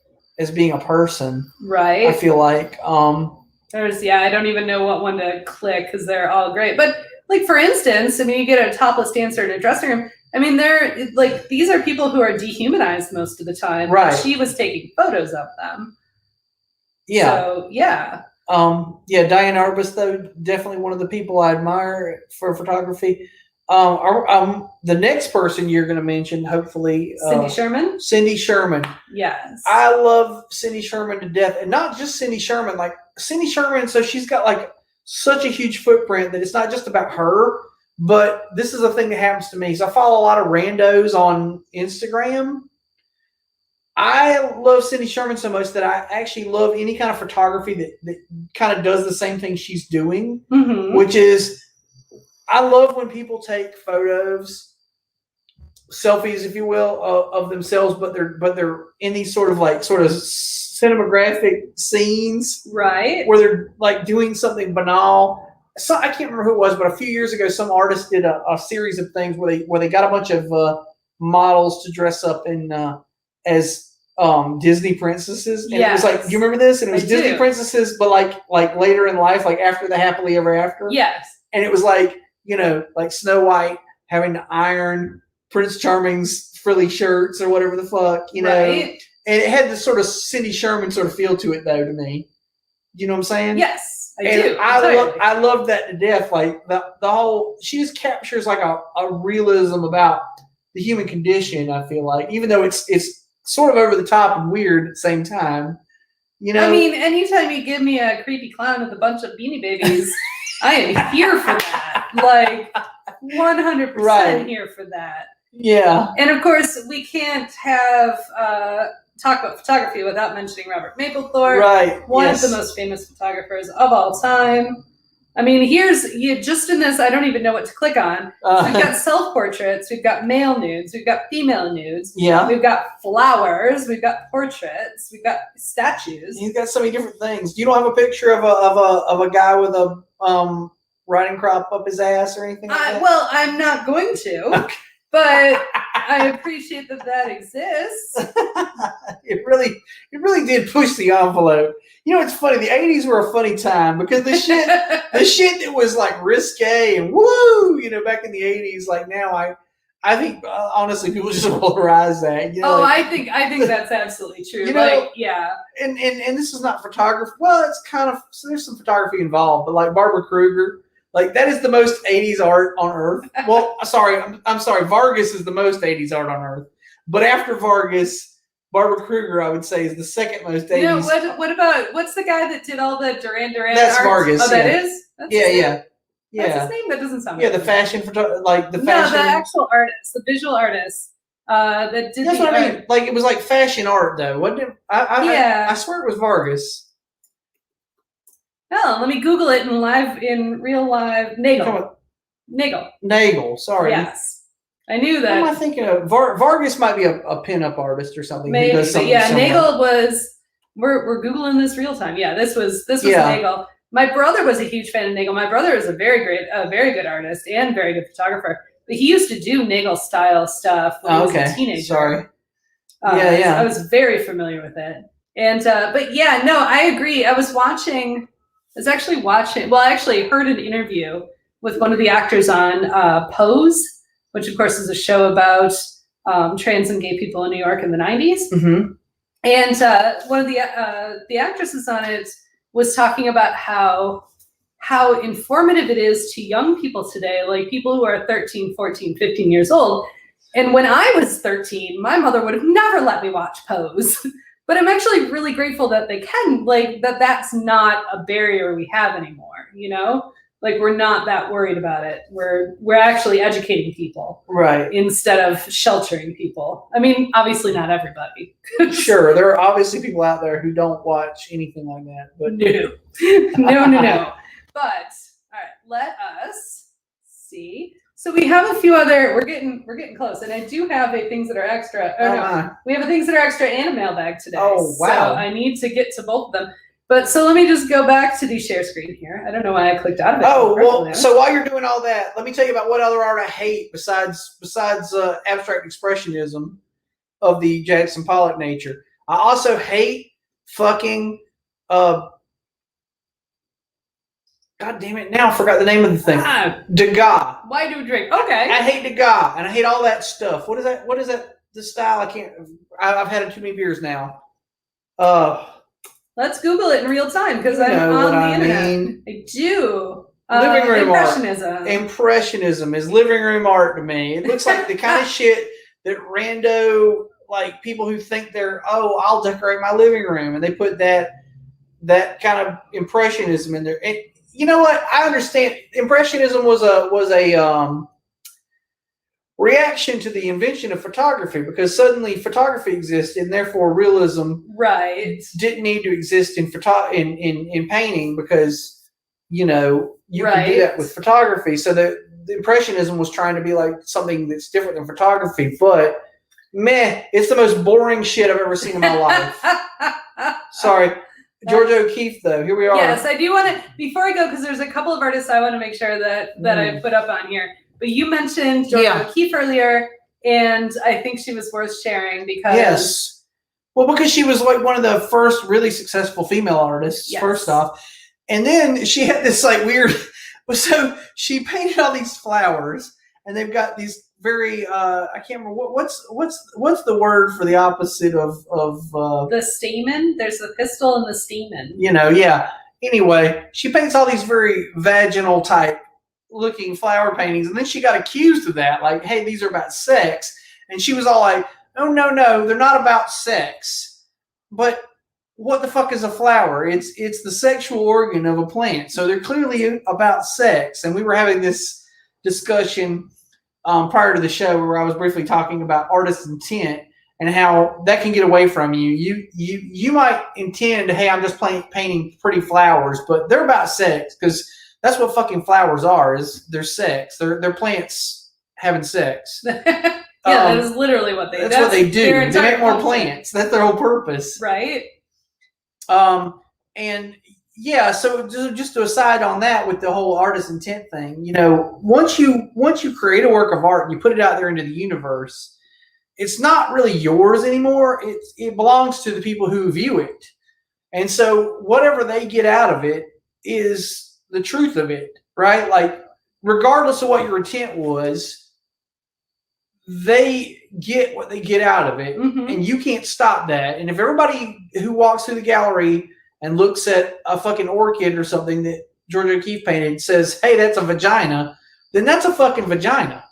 Speaker 2: being a person.
Speaker 1: Right.
Speaker 2: I feel like.
Speaker 1: I don't even know what one to click because they're all great. But like for instance, you get a topless dancer in a dressing room. I mean, they're like, these are people who are dehumanized most of the time.
Speaker 2: Right.
Speaker 1: She was taking photos of them.
Speaker 2: Yeah.
Speaker 1: So, yeah.
Speaker 2: Diane Arbus, though, definitely one of the people I admire for photography. The next person you're going to mention, hopefully,
Speaker 1: Cindy Sherman.
Speaker 2: Cindy Sherman.
Speaker 1: Yes.
Speaker 2: I love Cindy Sherman to death, and not just Cindy Sherman. Like Cindy Sherman, so she's got like such a huge footprint that it's not just about her. But this is a thing that happens to me. So I follow a lot of randos on Instagram. I love Cindy Sherman so much that I actually love any kind of photography that kind of does the same thing she's doing, which is I love when people take photos, selfies, if you will, of themselves, but they're in these sort of cinematographic scenes,
Speaker 1: right?
Speaker 2: Where they're like doing something banal. So I can't remember who it was, but a few years ago, some artist did a series of things where they got a bunch of models to dress up in as Disney princesses, and it was like, do you remember this? And it was Disney princesses, but like later in life, like after the happily ever after.
Speaker 1: Yes.
Speaker 2: And it was like, like Snow White having to iron Prince Charming's frilly shirts or whatever the fuck,
Speaker 1: Right.
Speaker 2: And it had this sort of Cindy Sherman sort of feel to it, though, to me. You know what I'm saying?
Speaker 1: Yes.
Speaker 2: I love that to death. Like the whole, she just captures like a realism about the human condition. I feel like, even though it's sort of over the top and weird at the same time.
Speaker 1: I mean, anytime you give me a creepy clown with a bunch of Beanie Babies, I am here for that. Like 100% here for that.
Speaker 2: Yeah.
Speaker 1: And of course, we can't have talk about photography without mentioning Robert Mapplethorpe,
Speaker 2: right?
Speaker 1: One of the most famous photographers of all time. I mean, just in this, I don't even know what to click on. We've got self-portraits, we've got male nudes, we've got female nudes, we've got flowers, we've got portraits, we've got statues.
Speaker 2: You've got so many different things. You don't have a picture of a guy with a riding crop up his ass or anything like that?
Speaker 1: Well, I'm not going to. Okay. But I appreciate that exists.
Speaker 2: It really did push the envelope. It's funny. The 80s were a funny time because the shit that was like risque and woo, back in the 80s, like now I think honestly people just roll their eyes at.
Speaker 1: I think that's absolutely true. Yeah.
Speaker 2: And this is not photography. Well, it's kind of, so there's some photography involved, but like Barbara Kruger. Like, that is the most 80s art on Earth. Well, sorry, I'm sorry. Vargas is the most 80s art on Earth. But after Vargas, Barbara Kruger, I would say, is the second most 80s.
Speaker 1: What about, what's the guy that did all the Duran Duran
Speaker 2: That's
Speaker 1: art?
Speaker 2: Vargas.
Speaker 1: Oh, that is?
Speaker 2: That's yeah.
Speaker 1: That's his name? That doesn't sound
Speaker 2: right.
Speaker 1: The
Speaker 2: fashion, fashion.
Speaker 1: No, the actual artist, the visual artist that did
Speaker 2: That's
Speaker 1: the
Speaker 2: what
Speaker 1: art.
Speaker 2: I mean. Like, it was like fashion art, though, wasn't it? I swear it was Vargas.
Speaker 1: Oh, let me Google it in real live. Nagel.
Speaker 2: Sorry.
Speaker 1: Yes. I knew that.
Speaker 2: What am I thinking of? Vargas might be a pinup artist or something.
Speaker 1: Maybe.
Speaker 2: Who does something
Speaker 1: Nagel was, we're Googling this real time. Yeah, this was Nagel. My brother was a huge fan of Nagel. My brother is a very good artist and very good photographer. But he used to do Nagel style stuff when he was a teenager.
Speaker 2: Sorry.
Speaker 1: I was very familiar with it. And, but yeah, no, I agree. I actually heard an interview with one of the actors on Pose, which of course is a show about trans and gay people in New York in the 90s.
Speaker 2: Mm-hmm.
Speaker 1: And one of the actresses on it was talking about how informative it is to young people today, like people who are 13, 14, 15 years old. And when I was 13, my mother would have never let me watch Pose. But I'm actually really grateful that they can, like, that's not a barrier we have anymore, Like, we're not that worried about it. We're actually educating people.
Speaker 2: Right.
Speaker 1: Instead of sheltering people. I mean, obviously not everybody.
Speaker 2: Sure, there are obviously people out there who don't watch anything like that. But
Speaker 1: No. But, all right, let us see. So we have a few other. We're getting close, and I do have things that are extra. We have things that are extra and a mailbag today.
Speaker 2: Oh wow!
Speaker 1: So I need to get to both of them. But so let me just go back to the share screen here. I don't know why I clicked out of it.
Speaker 2: Oh well. So while you're doing all that, let me tell you about what other art I hate besides abstract expressionism of the Jackson Pollock nature. I also hate fucking God damn it! Now I forgot the name of the thing. Degas.
Speaker 1: Why do we drink? Okay.
Speaker 2: I hate Degas, and I hate all that stuff. What is that? What is that? The style? I can't. I've had too many beers now.
Speaker 1: Let's Google it in real time because I'm on the internet. I do.
Speaker 2: Living room
Speaker 1: Impressionism.
Speaker 2: art. Impressionism is living room art to me. It looks like the kind of shit that rando, like people who think I'll decorate my living room, and they put that kind of impressionism in there. And you know what? I understand. Impressionism was a reaction to the invention of photography, because suddenly photography existed, and therefore realism didn't need to exist in painting, because you can do that with photography. So the Impressionism was trying to be like something that's different than photography, but it's the most boring shit I've ever seen in my life. Sorry. George O'Keeffe, though. Here we are.
Speaker 1: Yes, I do want to, before I go, because there's a couple of artists I want to make sure that I put up on here. But you mentioned George O'Keeffe earlier, and I think she was worth sharing because...
Speaker 2: Yes. Well, because she was like one of the first really successful female artists, first off. And then she had this like weird... So she painted all these flowers, and they've got these very... I can't remember. What's the word for the opposite of
Speaker 1: the stamen? There's the pistil and the stamen.
Speaker 2: Anyway, she paints all these very vaginal type looking flower paintings, and then she got accused of that, like, hey, these are about sex. And she was all like, no, they're not about sex. But what the fuck is a flower? It's the sexual organ of a plant, so they're clearly about sex. And we were having this discussion prior to the show where I was briefly talking about artist intent and how that can get away from you. You might intend, hey, I'm just painting pretty flowers, but they're about sex, because that's what fucking flowers are, is they're sex. They're plants having sex.
Speaker 1: That is literally what they do.
Speaker 2: That's what they do. They make more plants. That's their whole purpose.
Speaker 1: Right.
Speaker 2: And yeah, so just to aside on that with the whole artist intent thing, once you create a work of art and you put it out there into the universe, it's not really yours anymore. It belongs to the people who view it. And so whatever they get out of it is the truth of it, right? Like, regardless of what your intent was, they get what they get out of it, and you can't stop that. And if everybody who walks through the gallery and looks at a fucking orchid or something that George O'Keeffe painted says, hey, that's a vagina, then that's a fucking vagina.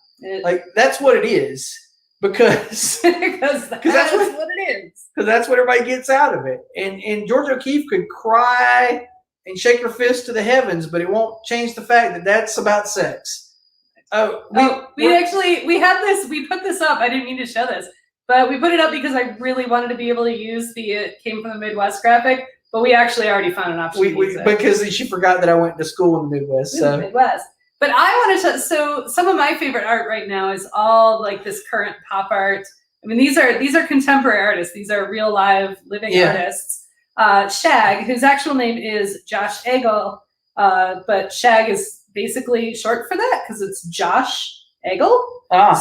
Speaker 2: Like, that's what it is. Because that's what
Speaker 1: it is.
Speaker 2: Because that's what everybody gets out of it. And George O'Keeffe could cry and shake her fist to the heavens, but it won't change the fact that that's about sex. We had this. We put this up. I didn't mean to show this, but we put it up because I really wanted to be able to use the "It Came from the Midwest" graphic. But we actually already found an option. Because she forgot that I went to school in the Midwest. So.
Speaker 1: Midwest. But I wanted to. So some of my favorite art right now is all like this current pop art. I mean, these are contemporary artists. These are real live living artists. Shag, whose actual name is Josh Egel, but Shag is basically short for that because it's Josh Egel.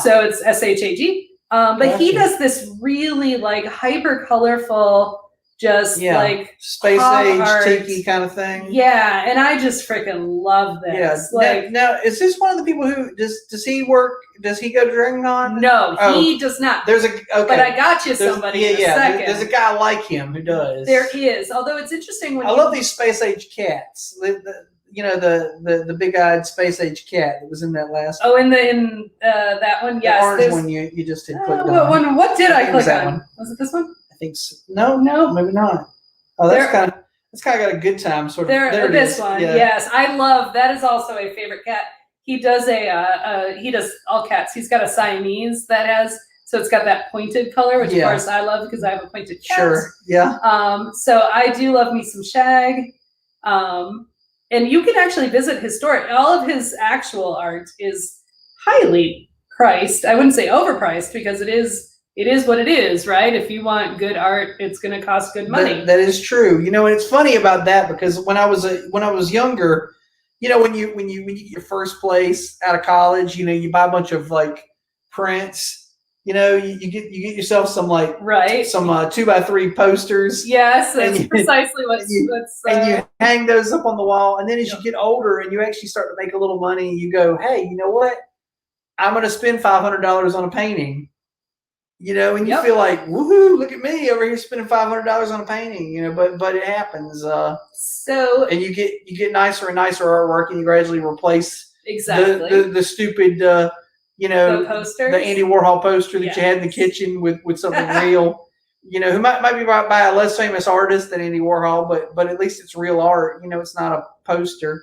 Speaker 1: So it's SHAG. But he does this really like hyper colorful, just like
Speaker 2: space age
Speaker 1: art.
Speaker 2: Tiki kind of thing.
Speaker 1: Yeah, and I just freaking love this.
Speaker 2: Yeah. Now, is this one of the people who does he work? Does he go to DragonCon?
Speaker 1: No, he does not.
Speaker 2: There's but
Speaker 1: I got you somebody. In a second.
Speaker 2: There's a guy like him who does.
Speaker 1: There is, although it's interesting when
Speaker 2: I love these space age cats. The big-eyed space age cat that was in that last.
Speaker 1: Oh, in that one, yes.
Speaker 2: The orange one you just had clicked on.
Speaker 1: What did I click on?
Speaker 2: One.
Speaker 1: Was it this one?
Speaker 2: I think so. No, maybe not. Oh, that's kind of got a good time sort of. There
Speaker 1: this one, yes, I love. That is also a favorite cat. He does he does all cats. He's got a Siamese that has, so it's got that pointed color, which of course I love because I have a pointed cat.
Speaker 2: Sure. Yeah.
Speaker 1: So I do love me some Shag. And you can actually visit his store. All of his actual art is highly priced. I wouldn't say overpriced because it is what it is, right? If you want good art, it's going to cost good money.
Speaker 2: That is true. And it's funny about that because when I was younger, when you get your first place out of college, you buy a bunch of like prints you get yourself some like
Speaker 1: Right.
Speaker 2: some 2x3 posters.
Speaker 1: Yes, that's
Speaker 2: and you,
Speaker 1: precisely what's.
Speaker 2: and you hang those up on the wall. And then as you get older and you actually start to make a little money, you go, hey, you know what? I'm going to spend $500 on a painting. And you feel like, woohoo, look at me over here spending $500 on a painting, but it happens. And you get nicer and nicer artwork, and you gradually replace the stupid,
Speaker 1: the posters,
Speaker 2: the Andy Warhol poster that you had in the kitchen with something real, who might be by a less famous artist than Andy Warhol, but at least it's real art. It's not a poster.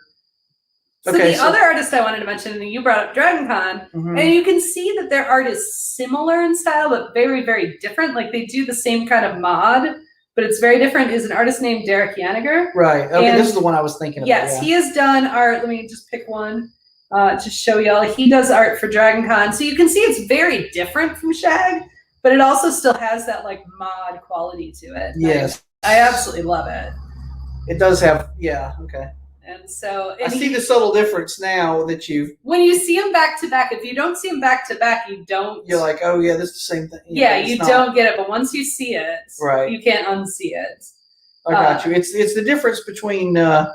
Speaker 1: So other artist I wanted to mention, and you brought up Dragon Con, and you can see that their art is similar in style, but very, very different. Like they do the same kind of mod, but it's very different, is an artist named Derek Yaniger.
Speaker 2: Right. Okay, this is the one I was thinking about.
Speaker 1: Yes, he has done art. Let me just pick one to show y'all. He does art for Dragon Con. So you can see it's very different from Shag, but it also still has that like mod quality to it.
Speaker 2: Yes.
Speaker 1: I absolutely love it.
Speaker 2: It does have, okay.
Speaker 1: And so
Speaker 2: I see the subtle difference now that
Speaker 1: when you see them back to back. If you don't see them back to back, you don't.
Speaker 2: You're like, oh yeah, this is the same thing.
Speaker 1: You don't get it. But once you see it,
Speaker 2: right,
Speaker 1: you can't unsee it.
Speaker 2: I got you. It's the difference between I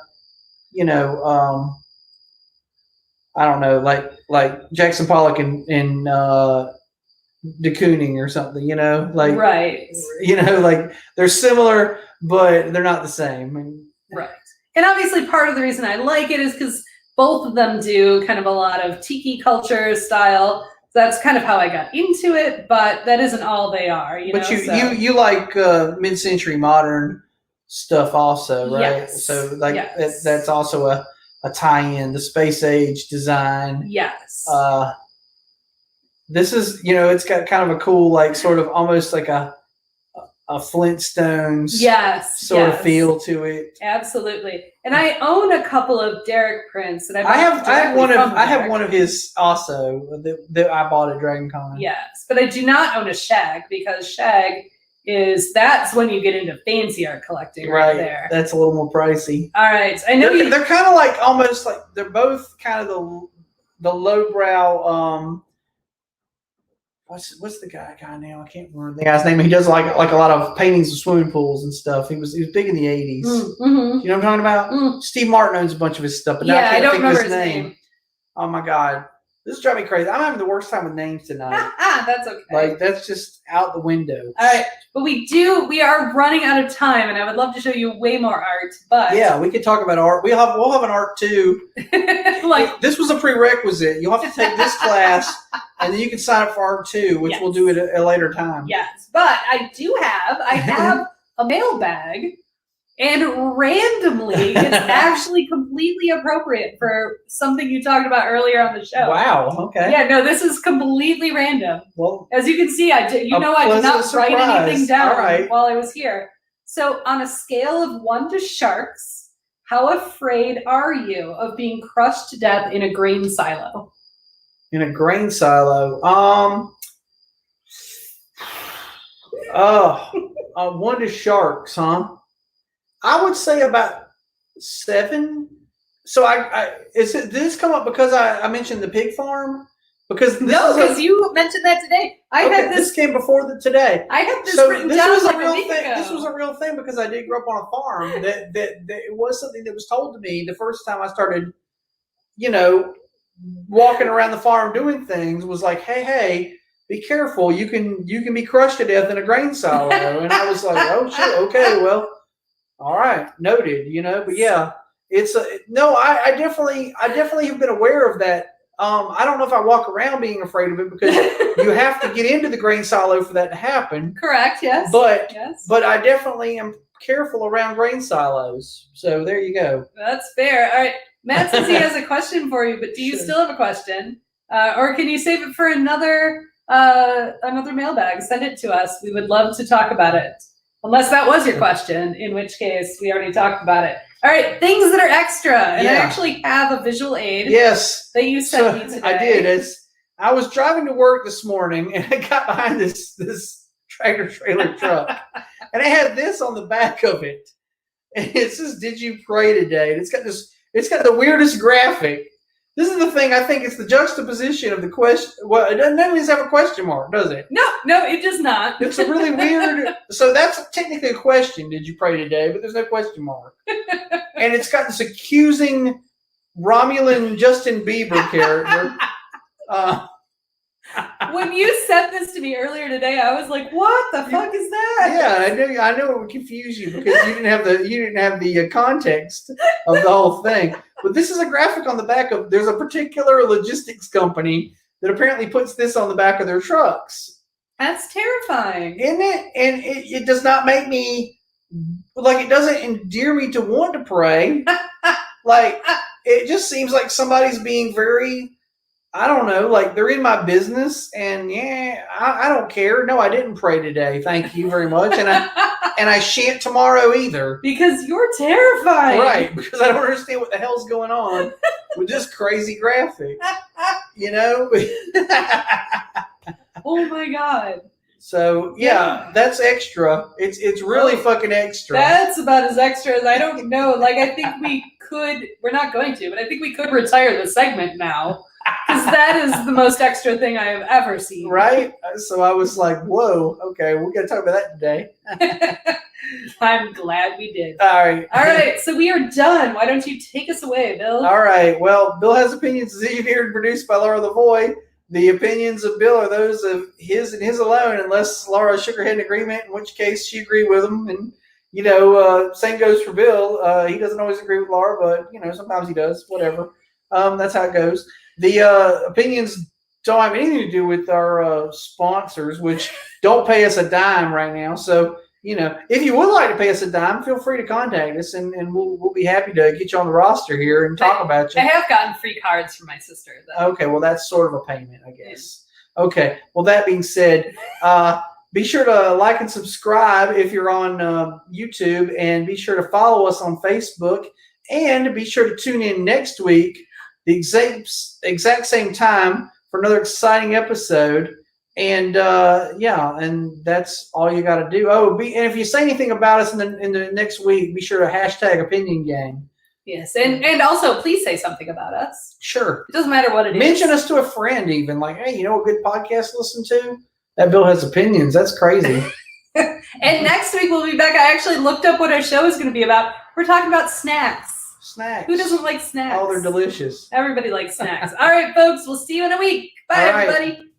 Speaker 2: don't know, like Jackson Pollock and de Kooning or something.
Speaker 1: Right.
Speaker 2: Like they're similar, but they're not the same.
Speaker 1: Right. And obviously part of the reason I like it is because both of them do kind of a lot of tiki culture style. So that's kind of how I got into it, but that isn't all they are.
Speaker 2: But you like mid-century modern stuff also, right?
Speaker 1: Yes.
Speaker 2: So that's also a tie-in, the space age design.
Speaker 1: Yes.
Speaker 2: This is, it's got kind of a cool, like sort of almost like a Flintstones sort of feel to it.
Speaker 1: Absolutely. And I own a couple of Derek prints that
Speaker 2: I have one of his also that I bought at Dragon Con.
Speaker 1: Yes, but I do not own a Shag because Shag that's when you get into fancy art collecting right there.
Speaker 2: That's a little more pricey.
Speaker 1: All right. I know
Speaker 2: they're kind of like almost like they're both kind of the lowbrow what's the guy now? I can't remember the guy's name. He does like a lot of paintings of swimming pools and stuff. He was big in the 80s.
Speaker 1: Mm-hmm.
Speaker 2: You know what I'm talking about? Steve Martin owns a bunch of his stuff, but now I can't think of his name. Oh my God. This is driving me crazy. I'm having the worst time with names tonight.
Speaker 1: That's okay.
Speaker 2: Like that's just out the window.
Speaker 1: All right. But we are running out of time, and I would love to show you way more art, but
Speaker 2: yeah, we could talk about art. We'll have an art too. Like this was a prerequisite. You'll have to take this class, and then you can sign up for art too, which we'll do at a later time.
Speaker 1: Yes, but I have a mailbag, and randomly, it's actually completely appropriate for something you talked about earlier on the show.
Speaker 2: Wow. Okay.
Speaker 1: Yeah. No, this is completely random.
Speaker 2: Well,
Speaker 1: as you can see, I did not write anything down while I was here. So, on a scale of 1 to sharks, how afraid are you of being crushed to death in a grain silo?
Speaker 2: In a grain silo, 1 to sharks, huh? I would say about 7. So did this come up because I mentioned the pig farm? Because
Speaker 1: you mentioned that today.
Speaker 2: This came before today.
Speaker 1: I have this written down like a week ago.
Speaker 2: This was a real thing because I did grow up on a farm. That it was something that was told to me the first time I started, walking around the farm doing things. Was like, hey, be careful. You can be crushed to death in a grain silo. And I was like, oh shit, okay, well. All right, noted. But yeah, I definitely have been aware of that. I don't know if I walk around being afraid of it because you have to get into the grain silo for that to happen.
Speaker 1: Correct. Yes.
Speaker 2: But I definitely am careful around grain silos. So there you go.
Speaker 1: That's fair. All right, Matt says he has a question for you, but do you still have a question, or can you save it for another mailbag? Send it to us. We would love to talk about it. Unless that was your question, in which case we already talked about it. All right, things that are extra. And I actually have a visual aid.
Speaker 2: Yes.
Speaker 1: That you sent me today.
Speaker 2: I did. I was driving to work this morning, and I got behind this tractor trailer truck. And it had this on the back of it. And it says, "Did you pray today?" And it's got the weirdest graphic. This is the thing. I think it's the juxtaposition of the question. Well, it doesn't always have a question mark, does it?
Speaker 1: No, it does not.
Speaker 2: It's a really weird. So that's technically a question. Did you pray today? But there's no question mark. And it's got this accusing Romulan Justin Bieber character.
Speaker 1: When you sent this to me earlier today, I was like, "What the fuck is that?"
Speaker 2: Yeah, I know it would confuse you because you didn't have the context of the whole thing. But this is a graphic on the back of. There's a particular logistics company that apparently puts this on the back of their trucks.
Speaker 1: That's terrifying,
Speaker 2: Isn't it? And it does not make me like. It doesn't endear me to want to pray. Like it just seems like somebody's being very. I don't know, like they're in my business, and I don't care. No, I didn't pray today. Thank you very much, and I shan't tomorrow either.
Speaker 1: Because you're terrifying,
Speaker 2: right? Because I don't understand what the hell's going on with this crazy graphic, you know.
Speaker 1: Oh my god!
Speaker 2: So yeah, that's extra. It's really fucking extra.
Speaker 1: That's about as extra as I don't know. Like I think we could. We're not going to, but I think we could retire the segment now. Because that is the most extra thing I have ever seen.
Speaker 2: Right? So I was like, whoa, okay, we're going to talk about that today.
Speaker 1: I'm glad we did.
Speaker 2: All right.
Speaker 1: So we are done. Why don't you take us away, Bill?
Speaker 2: All right. Well, Bill Has Opinions is engineered and produced by Laura Lavoie. The opinions of Bill are those of his and his alone, unless Laura shook her head in agreement, in which case she agreed with him. And, same goes for Bill. He doesn't always agree with Laura, but, sometimes he does. Whatever. That's how it goes. The opinions don't have anything to do with our sponsors, which don't pay us a dime right now. So, if you would like to pay us a dime, feel free to contact us, and we'll be happy to get you on the roster here and talk about you.
Speaker 1: I have gotten free cards from my sister, though.
Speaker 2: Okay, well, that's sort of a payment, I guess. Yeah. Okay, well, that being said, be sure to like and subscribe if you're on YouTube, and be sure to follow us on Facebook, and be sure to tune in next week, the exact same time, for another exciting episode. And and that's all you got to do. And if you say anything about us in the next week, be sure to hashtag Opinion Gang.
Speaker 1: Yes, and also please say something about us.
Speaker 2: Sure,
Speaker 1: it doesn't matter what it is.
Speaker 2: Mention us to a friend, even like, hey, a good podcast to listen to? That Bill Has Opinions. That's crazy.
Speaker 1: And next week we'll be back. I actually looked up what our show is going to be about. We're talking about snacks.
Speaker 2: Snacks.
Speaker 1: Who doesn't like snacks?
Speaker 2: Oh, they're delicious.
Speaker 1: Everybody likes snacks. All right, folks. We'll see you in a week. Bye, everybody.